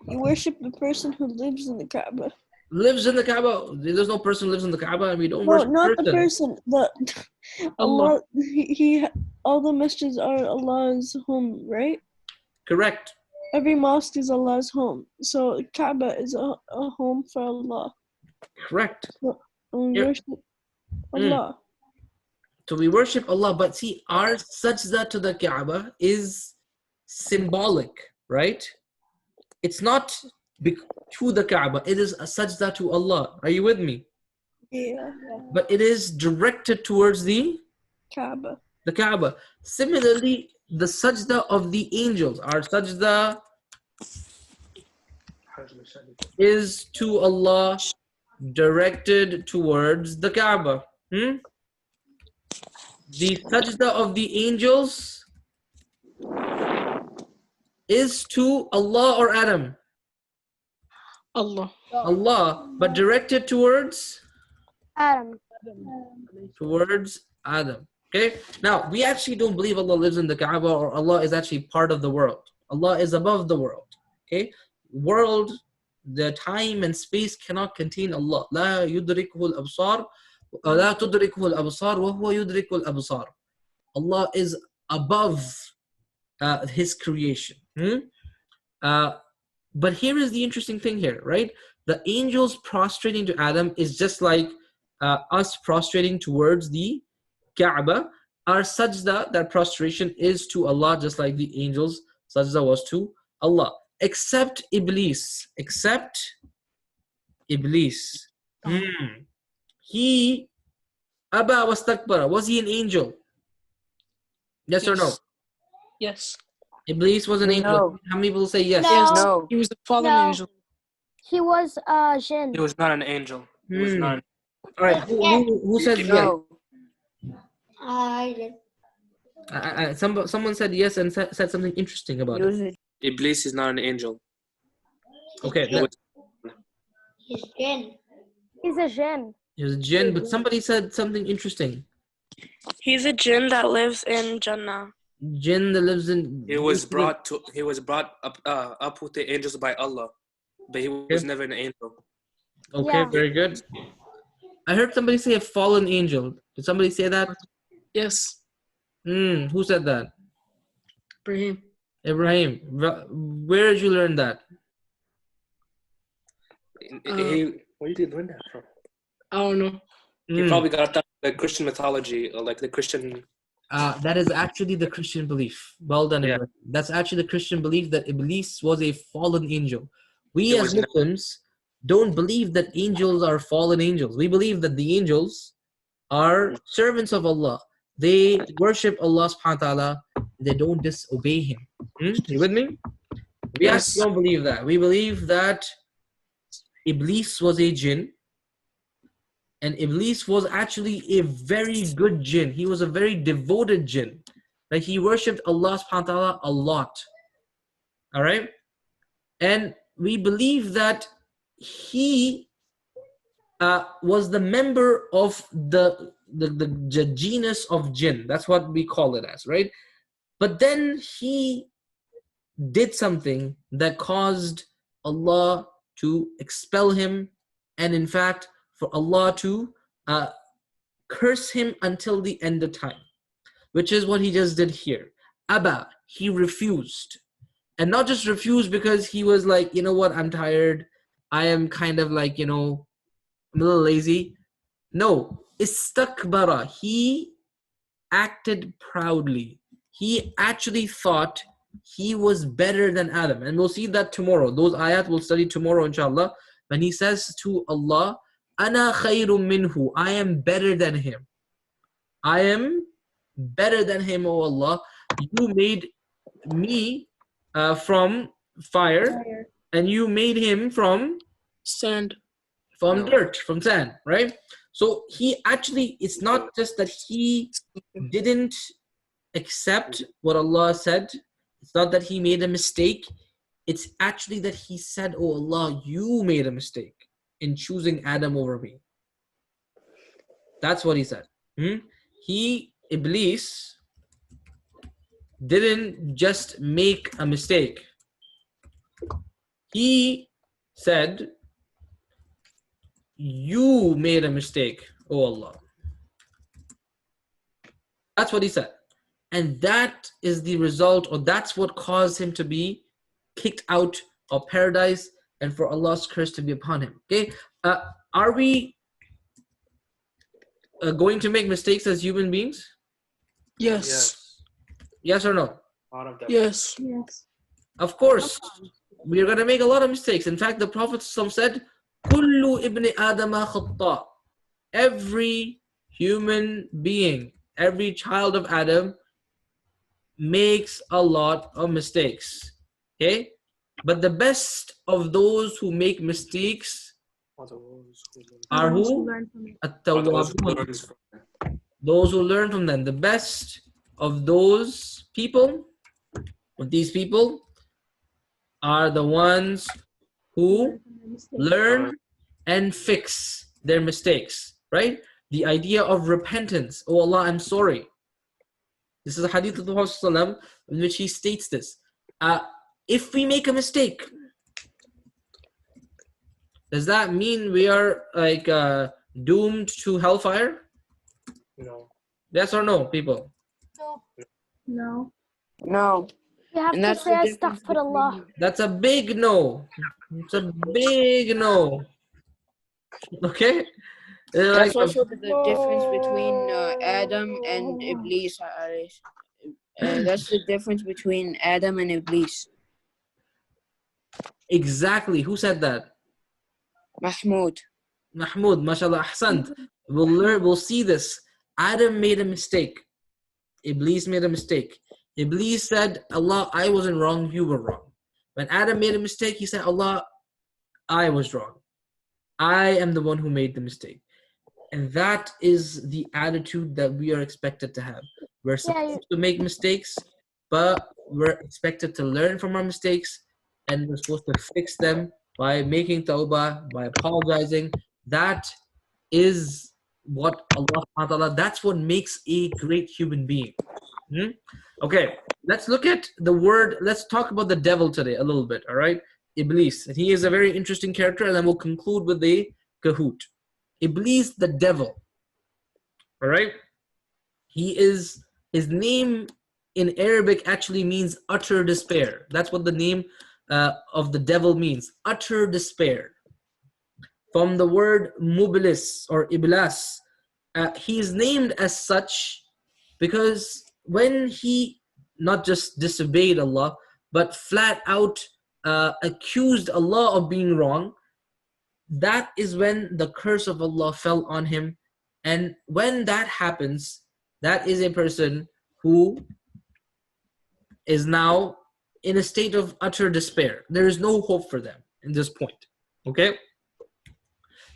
You worship the person who lives in the Kaaba. Lives in the Kaaba. There's no person who lives in the Kaaba, and we don't No, worship not the the person. The Allah. He all the masjids are Allah's home, right? Correct. Every mosque is Allah's home. So Kaaba is a home for Allah. Correct. So we worship Allah. So we worship Allah, but see, our sajda to the Kaaba is symbolic, right? It's not to the Kaaba. It is a sajda to Allah. Are you with me? Yeah. But it is directed towards the Kaaba. The Kaaba. Similarly, the sajda of the angels, our sajda is to Allah, directed towards the Kaaba. The sajda of the angels is to Allah or Adam? Allah. Allah, but directed towards Adam. Towards Adam. Okay? Now, we actually don't believe Allah lives in the Kaaba or Allah is actually part of the world. Allah is above the world. Okay? World, the time and space cannot contain Allah. لا يدركه الأبصار لا تدركه الأبصار وهو يدرك الأبصار. Allah is above his creation. But here is the interesting thing here, right? The angels prostrating to Adam is just like us prostrating towards the Kaaba. Our sajda, that prostration is to Allah, just like the angels' sajda was to Allah. Except Iblis. Except Iblis. He, Aba was takbara. Was he an angel? Yes or no? Yes. Iblis was an angel. No. How many people say yes? Yes. No. He was the fallen No. angel. He was jinn. He was not an angel. He was not. All right. Who said yes? No. I did. Someone said yes and said something interesting about it. Iblis is not an angel. Okay. He's jinn. He's a jinn. He was a jinn, but somebody said something interesting. He's a jinn that lives in Jannah. Jinn that lives in. He was brought up with the angels by Allah, but he was never an angel. Okay, very good. I heard somebody say a fallen angel. Did somebody say that? Yes. Who said that? Ibrahim. Ibrahim. Where did you learn that? Where did you learn that from? I don't know. He probably got that from the Christian mythology, or like the Christian. That is actually the Christian belief. Well done, Yeah. Ibrahim. That's actually the Christian belief that Iblis was a fallen angel. We as Muslims don't believe that angels are fallen angels. We believe that the angels are servants of Allah. They worship Allah subhanahu wa ta'ala. They don't disobey Him. You with me? We actually don't believe that. We believe that Iblis was a jinn. And Iblis was actually a very good jinn. He was a very devoted jinn. Like he worshipped Allah subhanahu wa ta'ala a lot. Alright? And we believe that he was the member of the genus of jinn. That's what we call it as, right? But then he did something that caused Allah to expel him, and in fact for Allah to curse him until the end of time, which is what he just did here. Abba, he refused. And not just refused because he was like, you know what, I'm tired, I am kind of like, I'm a little lazy. No, istakbara, he acted proudly. He actually thought he was better than Adam. And we'll see that tomorrow. Those ayat we'll study tomorrow, inshallah. When he says to Allah, Ana khayrum minhu, I am better than him. I am better than him, O Allah. You made me from fire, and you made him from sand, from dirt, from sand, right? So he actually, it's not just that he didn't accept what Allah said. It's not that he made a mistake. It's actually that he said, oh Allah, you made a mistake in choosing Adam over me. That's what he said. Iblis didn't just make a mistake. He said, you made a mistake, oh Allah. That's what he said. And that is the result, or that's what caused him to be kicked out of paradise and for Allah's curse to be upon him. Okay, are we going to make mistakes as human beings? Yes. Yes or no? Yes. Yes. Of course, we are going to make a lot of mistakes. In fact, the Prophet said, "Kullu ibn Adama khata." Every human being, every child of Adam makes a lot of mistakes. Okay, but the best of those who make mistakes are who? At-tawwabun. Those who learn from them. The best of those people, of these people, are the ones who learn and fix their mistakes, right? The idea of repentance. Oh Allah, I'm sorry. This is a hadith of the Prophet ﷺ in which he states this. If we make a mistake, does that mean we are like doomed to hellfire? No. Yes or no, people? No. No. You have And to that's say the difference astaghfirullah. between That's a big no. It's a big no. Okay? They're like that's also the difference between Adam and No. Iblis. That's the difference between Adam and Iblis. exactly. Who said that? Mahmoud. Mahmoud, mashallah, ahsant. We'll see this. Adam made a mistake. Iblis made a mistake. Iblis said, Allah, I wasn't wrong, you were wrong. When Adam made a mistake, he said, Allah, I was wrong. I am the one who made the mistake. And that is the attitude that we are expected to have. We're supposed to make mistakes, but we're expected to learn from our mistakes, and we're supposed to fix them by making tawbah, by apologizing. That is what Allah subhanahu wa ta'ala, that's what makes a great human being. Okay, let's look at the word. Let's talk about the devil today a little bit, all right? Iblis. And he is a very interesting character, and then we'll conclude with the Kahoot. Iblis, the devil, all right? His name in Arabic actually means utter despair. That's what the name of the devil means, utter despair. From the word mublis or iblas, he is named as such because when he not just disobeyed Allah, but flat out accused Allah of being wrong, that is when the curse of Allah fell on him. And when that happens, that is a person who is now in a state of utter despair. There is no hope for them in this point. Okay?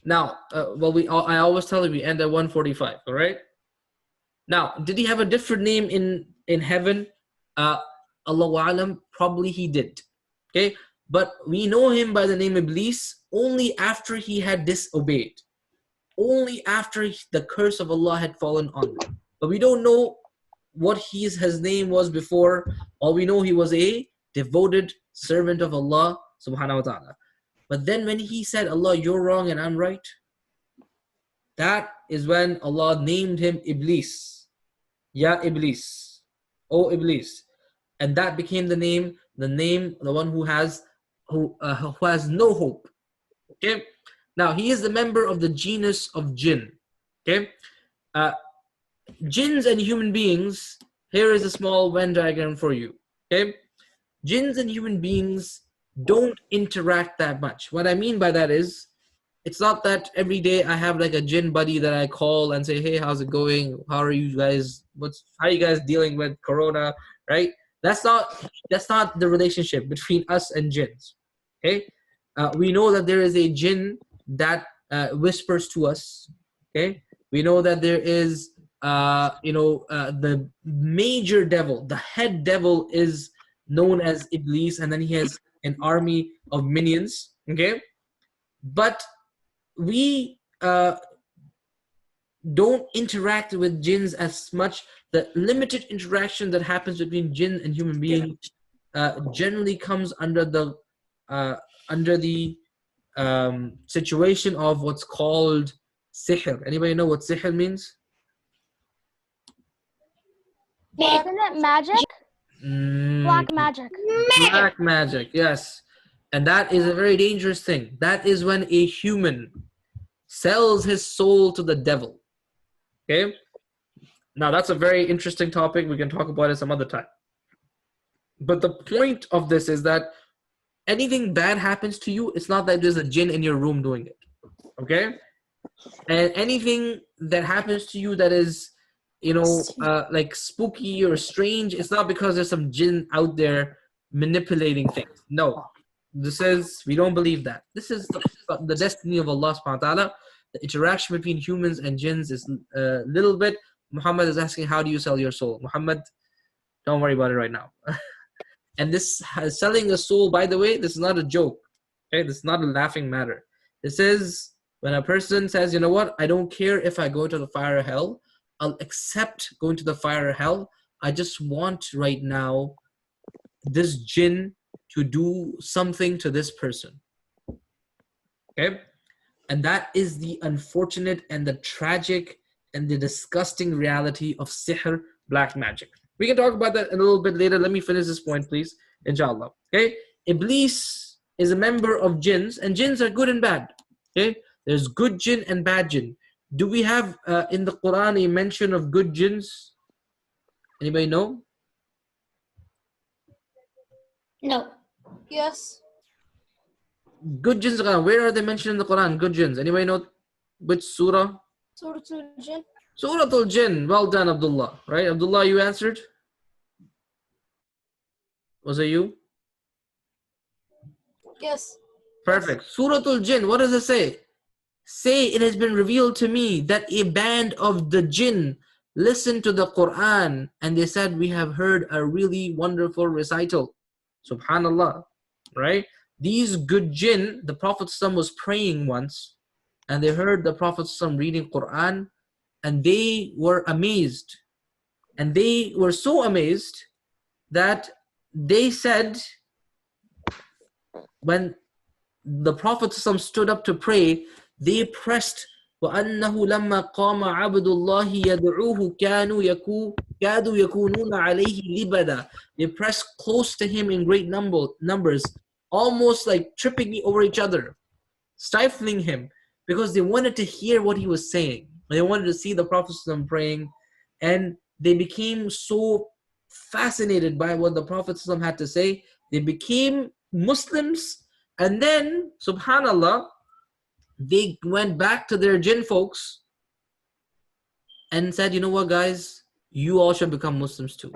Now, I always tell you we end at 1:45, all right? Now, did he have a different name in heaven? Allahu Alam, probably he did. Okay? But we know him by the name Iblis only after he had disobeyed. Only after the curse of Allah had fallen on him. But we don't know what his name was before. All we know, he was a devoted servant of Allah subhanahu wa ta'ala. But then when he said, Allah, you're wrong and I'm right, that is when Allah named him Iblis. Ya Iblis. O Iblis. And that became the one who has no hope. Okay? Now, he is the member of the genus of jinn. Okay? Jinns and human beings, here is a small Venn diagram for you. Okay? Jinns and human beings don't interact that much. What I mean by that is, it's not that every day I have like a jinn buddy that I call and say, hey, how's it going? How are you guys? How are you guys dealing with Corona? Right? That's not the relationship between us and jinns. Okay? We know that there is a jinn that whispers to us. Okay? We know that there is the major devil, the head devil is known as Iblis, and then he has an army of minions. Okay? But we don't interact with jinns as much. The limited interaction that happens between jinn and human beings generally comes under the situation of what's called sihr. Anybody know what sihr means? Isn't it magic? Black magic. Black magic, yes. And that is a very dangerous thing. That is when a human sells his soul to the devil. Okay? Now, that's a very interesting topic. We can talk about it some other time. But the point of this is that anything bad happens to you, it's not that there's a jinn in your room doing it. Okay? And anything that happens to you that is, like spooky or strange, it's not because there's some jinn out there manipulating things. No. We don't believe that. This is the destiny of Allah subhanahu wa ta'ala. The interaction between humans and jinns is a little bit. Muhammad is asking, how do you sell your soul? Muhammad, don't worry about it right now. And this selling a soul, by the way, this is not a joke. Okay, this is not a laughing matter. This is when a person says, you know what, I don't care if I go to the fire of hell. I'll accept going to the fire of hell. I just want right now this jinn to do something to this person. Okay? And that is the unfortunate and the tragic and the disgusting reality of sihr, black magic. We can talk about that a little bit later. Let me finish this point, please. Inshallah. Okay. Iblis is a member of jinns, and jinns are good and bad. Okay. There's good jinn and bad jinn. Do we have in the Quran a mention of good jinns? Anybody know? No. Yes. Good jinns, where are they mentioned in the Quran? Good jinns. Anybody know which surah? Surah Al-Jinn. Surah Al-Jinn. Well done, Abdullah. Right? Abdullah, you answered? Was it you? Yes. Perfect. Surah Al-Jinn, what does it say? Say, it has been revealed to me that a band of the jinn listened to the Quran and they said, we have heard a really wonderful recital. Subhanallah. Right? These good jinn, the Prophet ﷺ was praying once and they heard the Prophet ﷺ reading Quran and they were amazed. And they were so amazed that they said, when the Prophet ﷺ stood up to pray, they pressed وَأَنَّهُ لَمَّا قَامَ عَبْدُ اللَّهِ يَدْعُوهُ كَادُوا يَكُونُونَ عَلَيْهِ لِبَدًا. They pressed close to him in great numbers, almost like tripping over each other, stifling him, because they wanted to hear what he was saying. They wanted to see the Prophet ﷺ praying, and they became so fascinated by what the Prophet ﷺ had to say. They became Muslims, and then, subhanallah, they went back to their jinn folks and said, you know what, guys, you all should become Muslims too.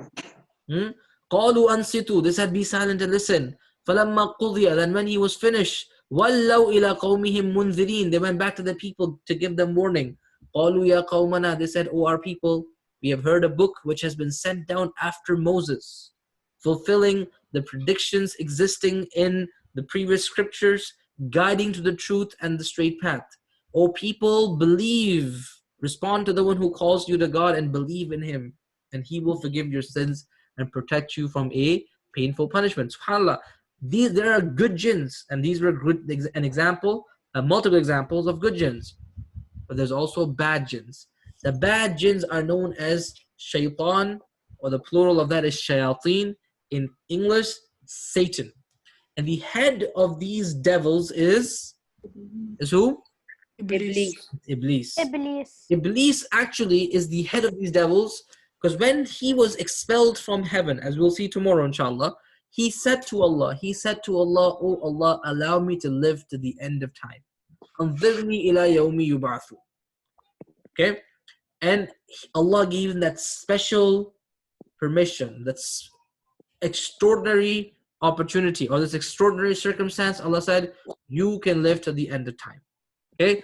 قَالُوا أَنصِتُوا. They said, be silent and listen. فَلَمَّا قُضِيَ. Then when he was finished, وَلَّوْا إِلَىٰ قَوْمِهِمْ مُنذِرِينَ. They went back to the people to give them warning. قَالُوا يَا قَوْمَنَا. They said, O our people, we have heard a book which has been sent down after Moses, fulfilling the predictions existing in the previous scriptures, guiding to the truth and the straight path. O people, believe. Respond to the one who calls you to God and believe in him, and he will forgive your sins and protect you from a painful punishment. SubhanAllah. There are good jinns, and these were an example, multiple examples of good jinns. But there's also bad jinns. The bad jinns are known as shaitan, or the plural of that is shayateen. In English, Satan. And the head of these devils is who? Iblis. Iblis. Iblis. Iblis actually is the head of these devils, because when he was expelled from heaven, as we'll see tomorrow inshallah, he said to Allah, "Oh Allah, allow me to live to the end of time. Anzirni ila yawmi yub'athu." Okay? And Allah gave him that special permission, that's extraordinary opportunity, or this extraordinary circumstance. Allah said, you can live to the end of time. Okay?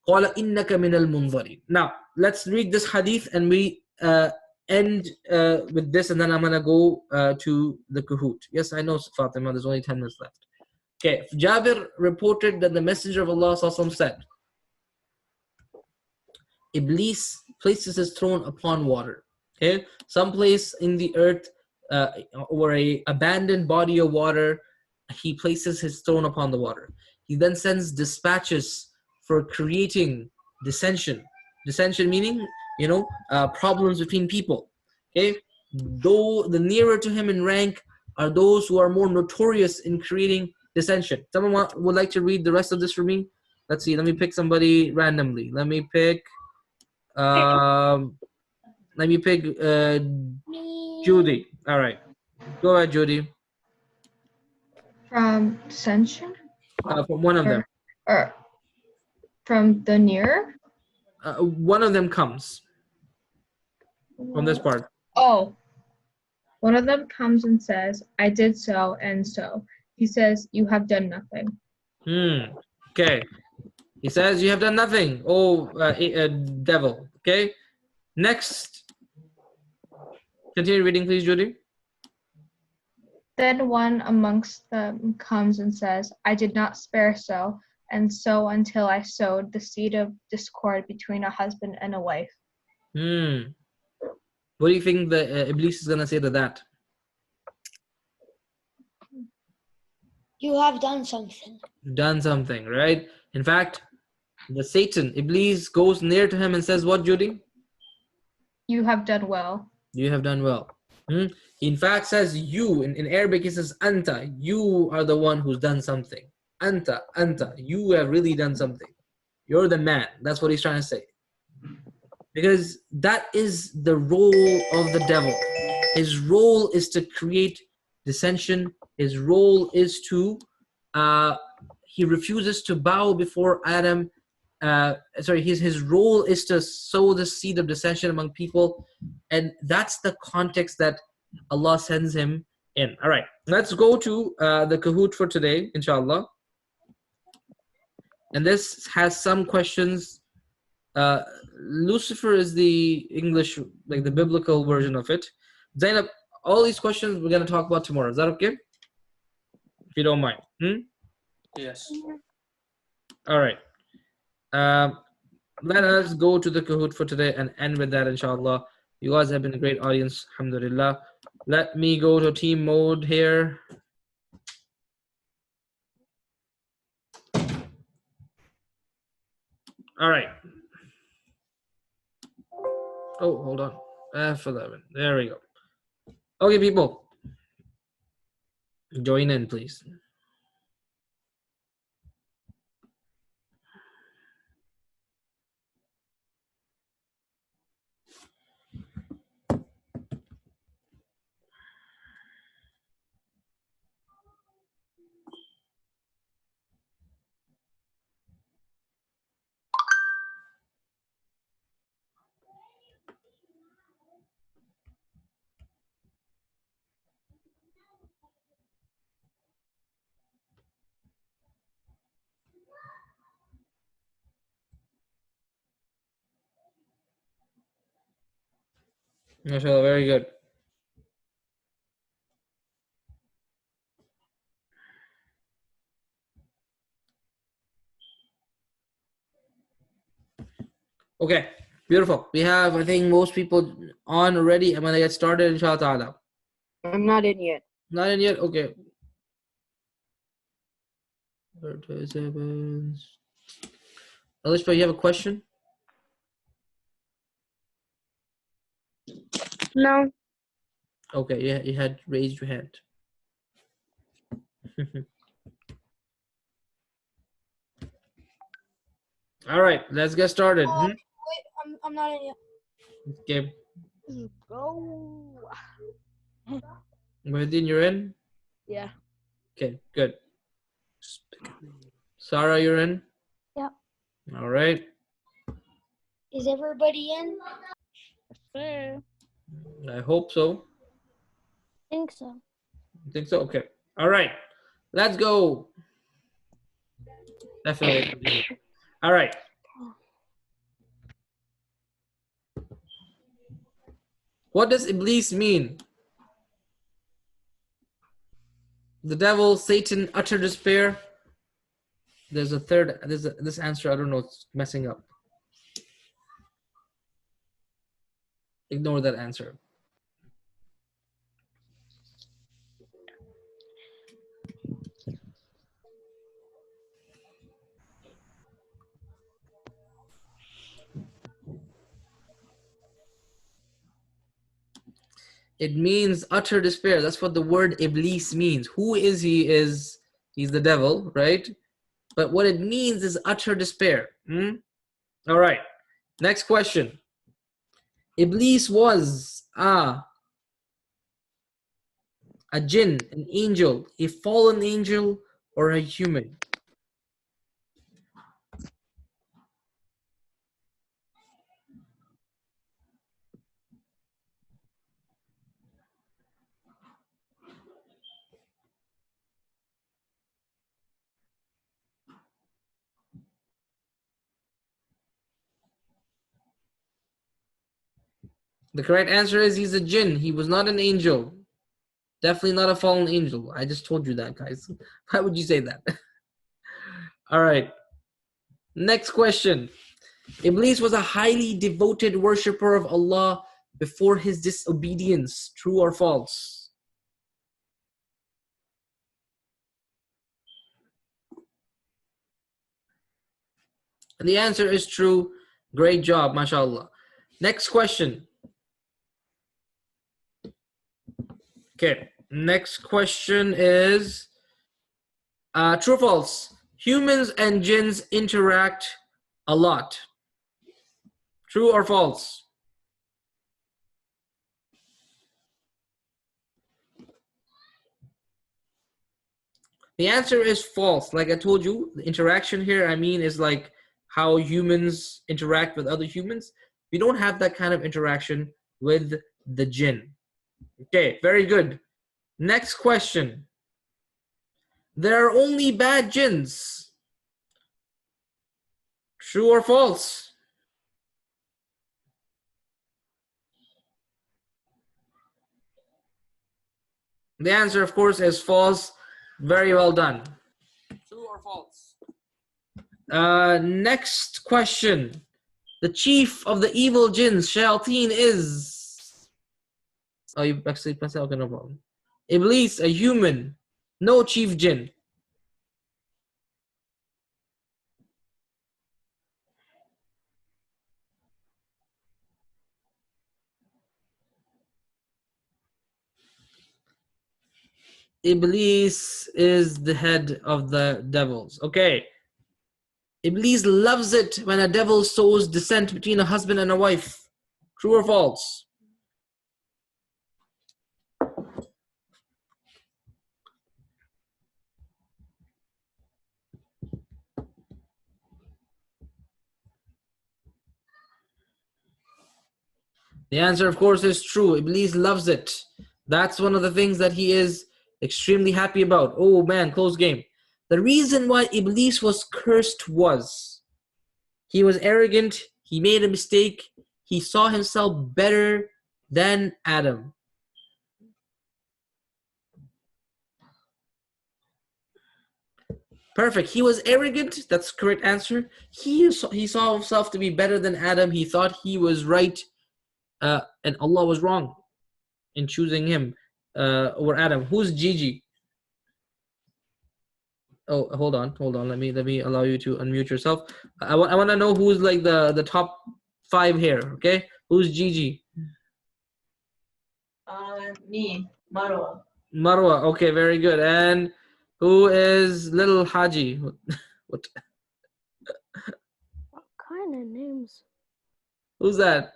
قَالَ إِنَّكَ مِنَ الْمُنظَرِينَ. Now, let's read this hadith and we end with this, and then I'm going to go to the Kahoot. Yes, I know, Fatima, there's only 10 minutes left. Okay, Jabir reported that the Messenger of Allah said, Iblis places his throne upon water. Okay, someplace in the earth or a abandoned body of water, he places his throne upon the water. He then sends dispatches for creating dissension. Dissension meaning, problems between people. Okay, though the nearer to him in rank are those who are more notorious in creating dissension. Someone would like to read the rest of this for me? Let's see. Let me pick somebody randomly. Let me pick. Judy. All right, go ahead, Judy. From dissension? From one of them. Or from the nearer? One of them comes from this part. Oh. One of them comes and says, I did so and so. He says, you have done nothing. Okay. He says, you have done nothing, devil. Okay. Next. Continue reading, please, Judy. Then one amongst them comes and says, I did not spare so and so until I sowed the seed of discord between a husband and a wife. What do you think the Iblis is going to say to that? You have done something. Done something, right? In fact, the Satan, Iblis, goes near to him and says, what, Judy? You have done well. You have done well. He in fact says you. In Arabic, he says anta. You are the one who's done something. Anta, anta. You have really done something. You're the man. That's what he's trying to say. Because that is the role of the devil. His role is to create dissension. His role is to, he refuses to bow before Adam. His role is to sow the seed of dissension among people. And that's the context that Allah sends him in. All right, let's go to the Kahoot for today, inshallah. And this has some questions. Lucifer is the English, like the biblical version of it. Zainab, all these questions we're going to talk about tomorrow. Is that okay? If you don't mind. Yes. All right. Let us go to the Kahoot for today and end with that, inshallah. You guys have been a great audience, alhamdulillah. Let me go to team mode here. All right. Oh, hold on. F11. There we go. Okay, people. Join in, please. MashaAllah, very good. Okay, beautiful. We have, I think, most people on already. I'm going to get started, inshallah ta'ala. I'm not in yet. Not in yet? Okay. 37. Alishba, you have a question? No. Okay, yeah, you had raised your hand. All right, let's get started. Wait, I'm not in yet. Okay. Let's go. Muhyiddin, you're in? Yeah. Okay, good. Sarah, you're in? Yeah. All right. Is everybody in? Fair. I hope so. Think so. You think so? Okay. All right. Let's go. Definitely. All right. What does Iblis mean? The devil, Satan, utter despair. There's a third, this answer, I don't know, it's messing up. Ignore that answer. It means utter despair. That's what the word Iblis means. Who is he? He's the devil, right? But what it means is utter despair. All right. Next question. Iblis was a jinn, an angel, a fallen angel, or a human? The correct answer is he's a jinn. He was not an angel. Definitely not a fallen angel. I just told you that, guys. Why would you say that? All right. Next question. Iblis was a highly devoted worshipper of Allah before his disobedience. True or false? And the answer is true. Great job, mashallah. Next question. Okay, next question is true or false? Humans and jinns interact a lot. True or false? The answer is false. Like I told you, the interaction here, I mean, is like how humans interact with other humans. We don't have that kind of interaction with the jinn. Okay, very good. Next question. There are only bad jinns. True or false? The answer, of course, is false. Very well done. True or false? Next question. The chief of the evil jinns, shayateen, is... Oh, you actually pressed it? Okay, no problem. Iblis, a human. No chief jinn. Iblis is the head of the devils. Okay. Iblis loves it when a devil sows dissent between a husband and a wife. True or false? The answer, of course, is true. Iblis loves it. That's one of the things that he is extremely happy about. Oh man, close game. The reason why Iblis was cursed was he was arrogant, he made a mistake, he saw himself better than Adam. Perfect. He was arrogant. That's the correct answer. He saw himself to be better than Adam. He thought he was right, and Allah was wrong in choosing him over Adam. Who's Gigi? Oh, hold on. Let me allow you to unmute yourself. I want to know who's like the top 5 here. Okay, who's Gigi? Me, Marwa. Marwa. Okay, very good. And who is little Haji? What kind of names? Who's that?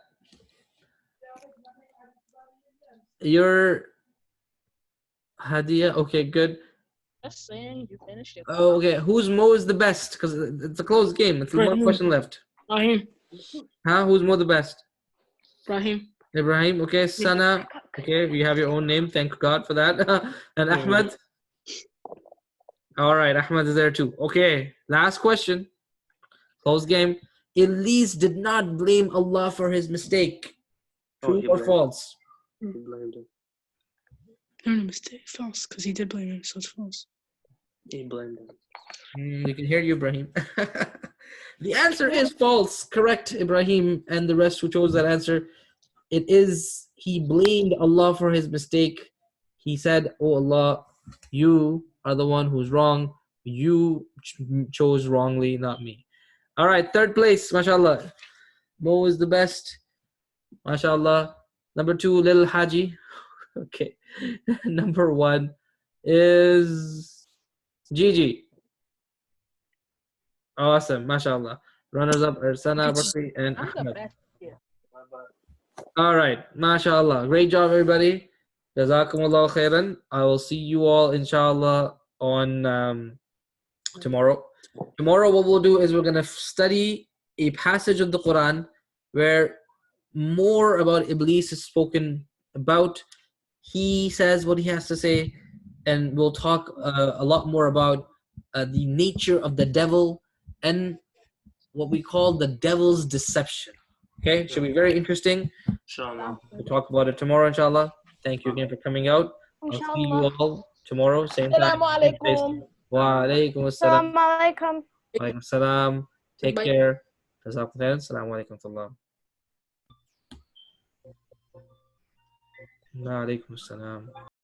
You're Hadia. Okay, good. Just saying, you finished it. Oh, okay. Who's Mo is the best? Because it's a close game. It's one question left. Rahim. Huh? Who's Mo the best? Rahim. Ibrahim. Okay. Sana. Okay. You have your own name. Thank God for that. And Ahmed. All right. Ahmed is there too. Okay. Last question. Close game. Iblis did not blame Allah for his mistake. True or false? He blamed him. No mistake. False, because he did blame him, so it's false. He blamed him. We can hear you, Ibrahim. The answer is false. Correct, Ibrahim, and the rest who chose that answer. It is, he blamed Allah for his mistake. He said, oh Allah, you are the one who's wrong. You chose wrongly, not me. All right, third place, mashallah. Mo is the best. Mashallah. Number 2, Lil Haji. Okay. Number 1 is Gigi. Awesome, mashallah. Runners up are Sana, Bakri, and I'm the Ahmed. best here. All right, mashallah. Great job, everybody. Jazakumullah khairan. I will see you all, inshallah, on tomorrow. Tomorrow, what we'll do is we're going to study a passage of the Quran where more about Iblis is spoken about. He says what he has to say, and we'll talk a lot more about the nature of the devil and what we call the devil's deception. Okay, should be very interesting. Inshallah. We'll talk about it tomorrow, inshallah. Thank you again for coming out. I'll see you all tomorrow, same time. Assalamu alaikum. Wa alaikum assalam. Assalamu alaikum. Wa alaikum assalam. Take Bye. care. Jazakum khairan. Assalamu alaikum warahmatullah. Wa alaikum assalam.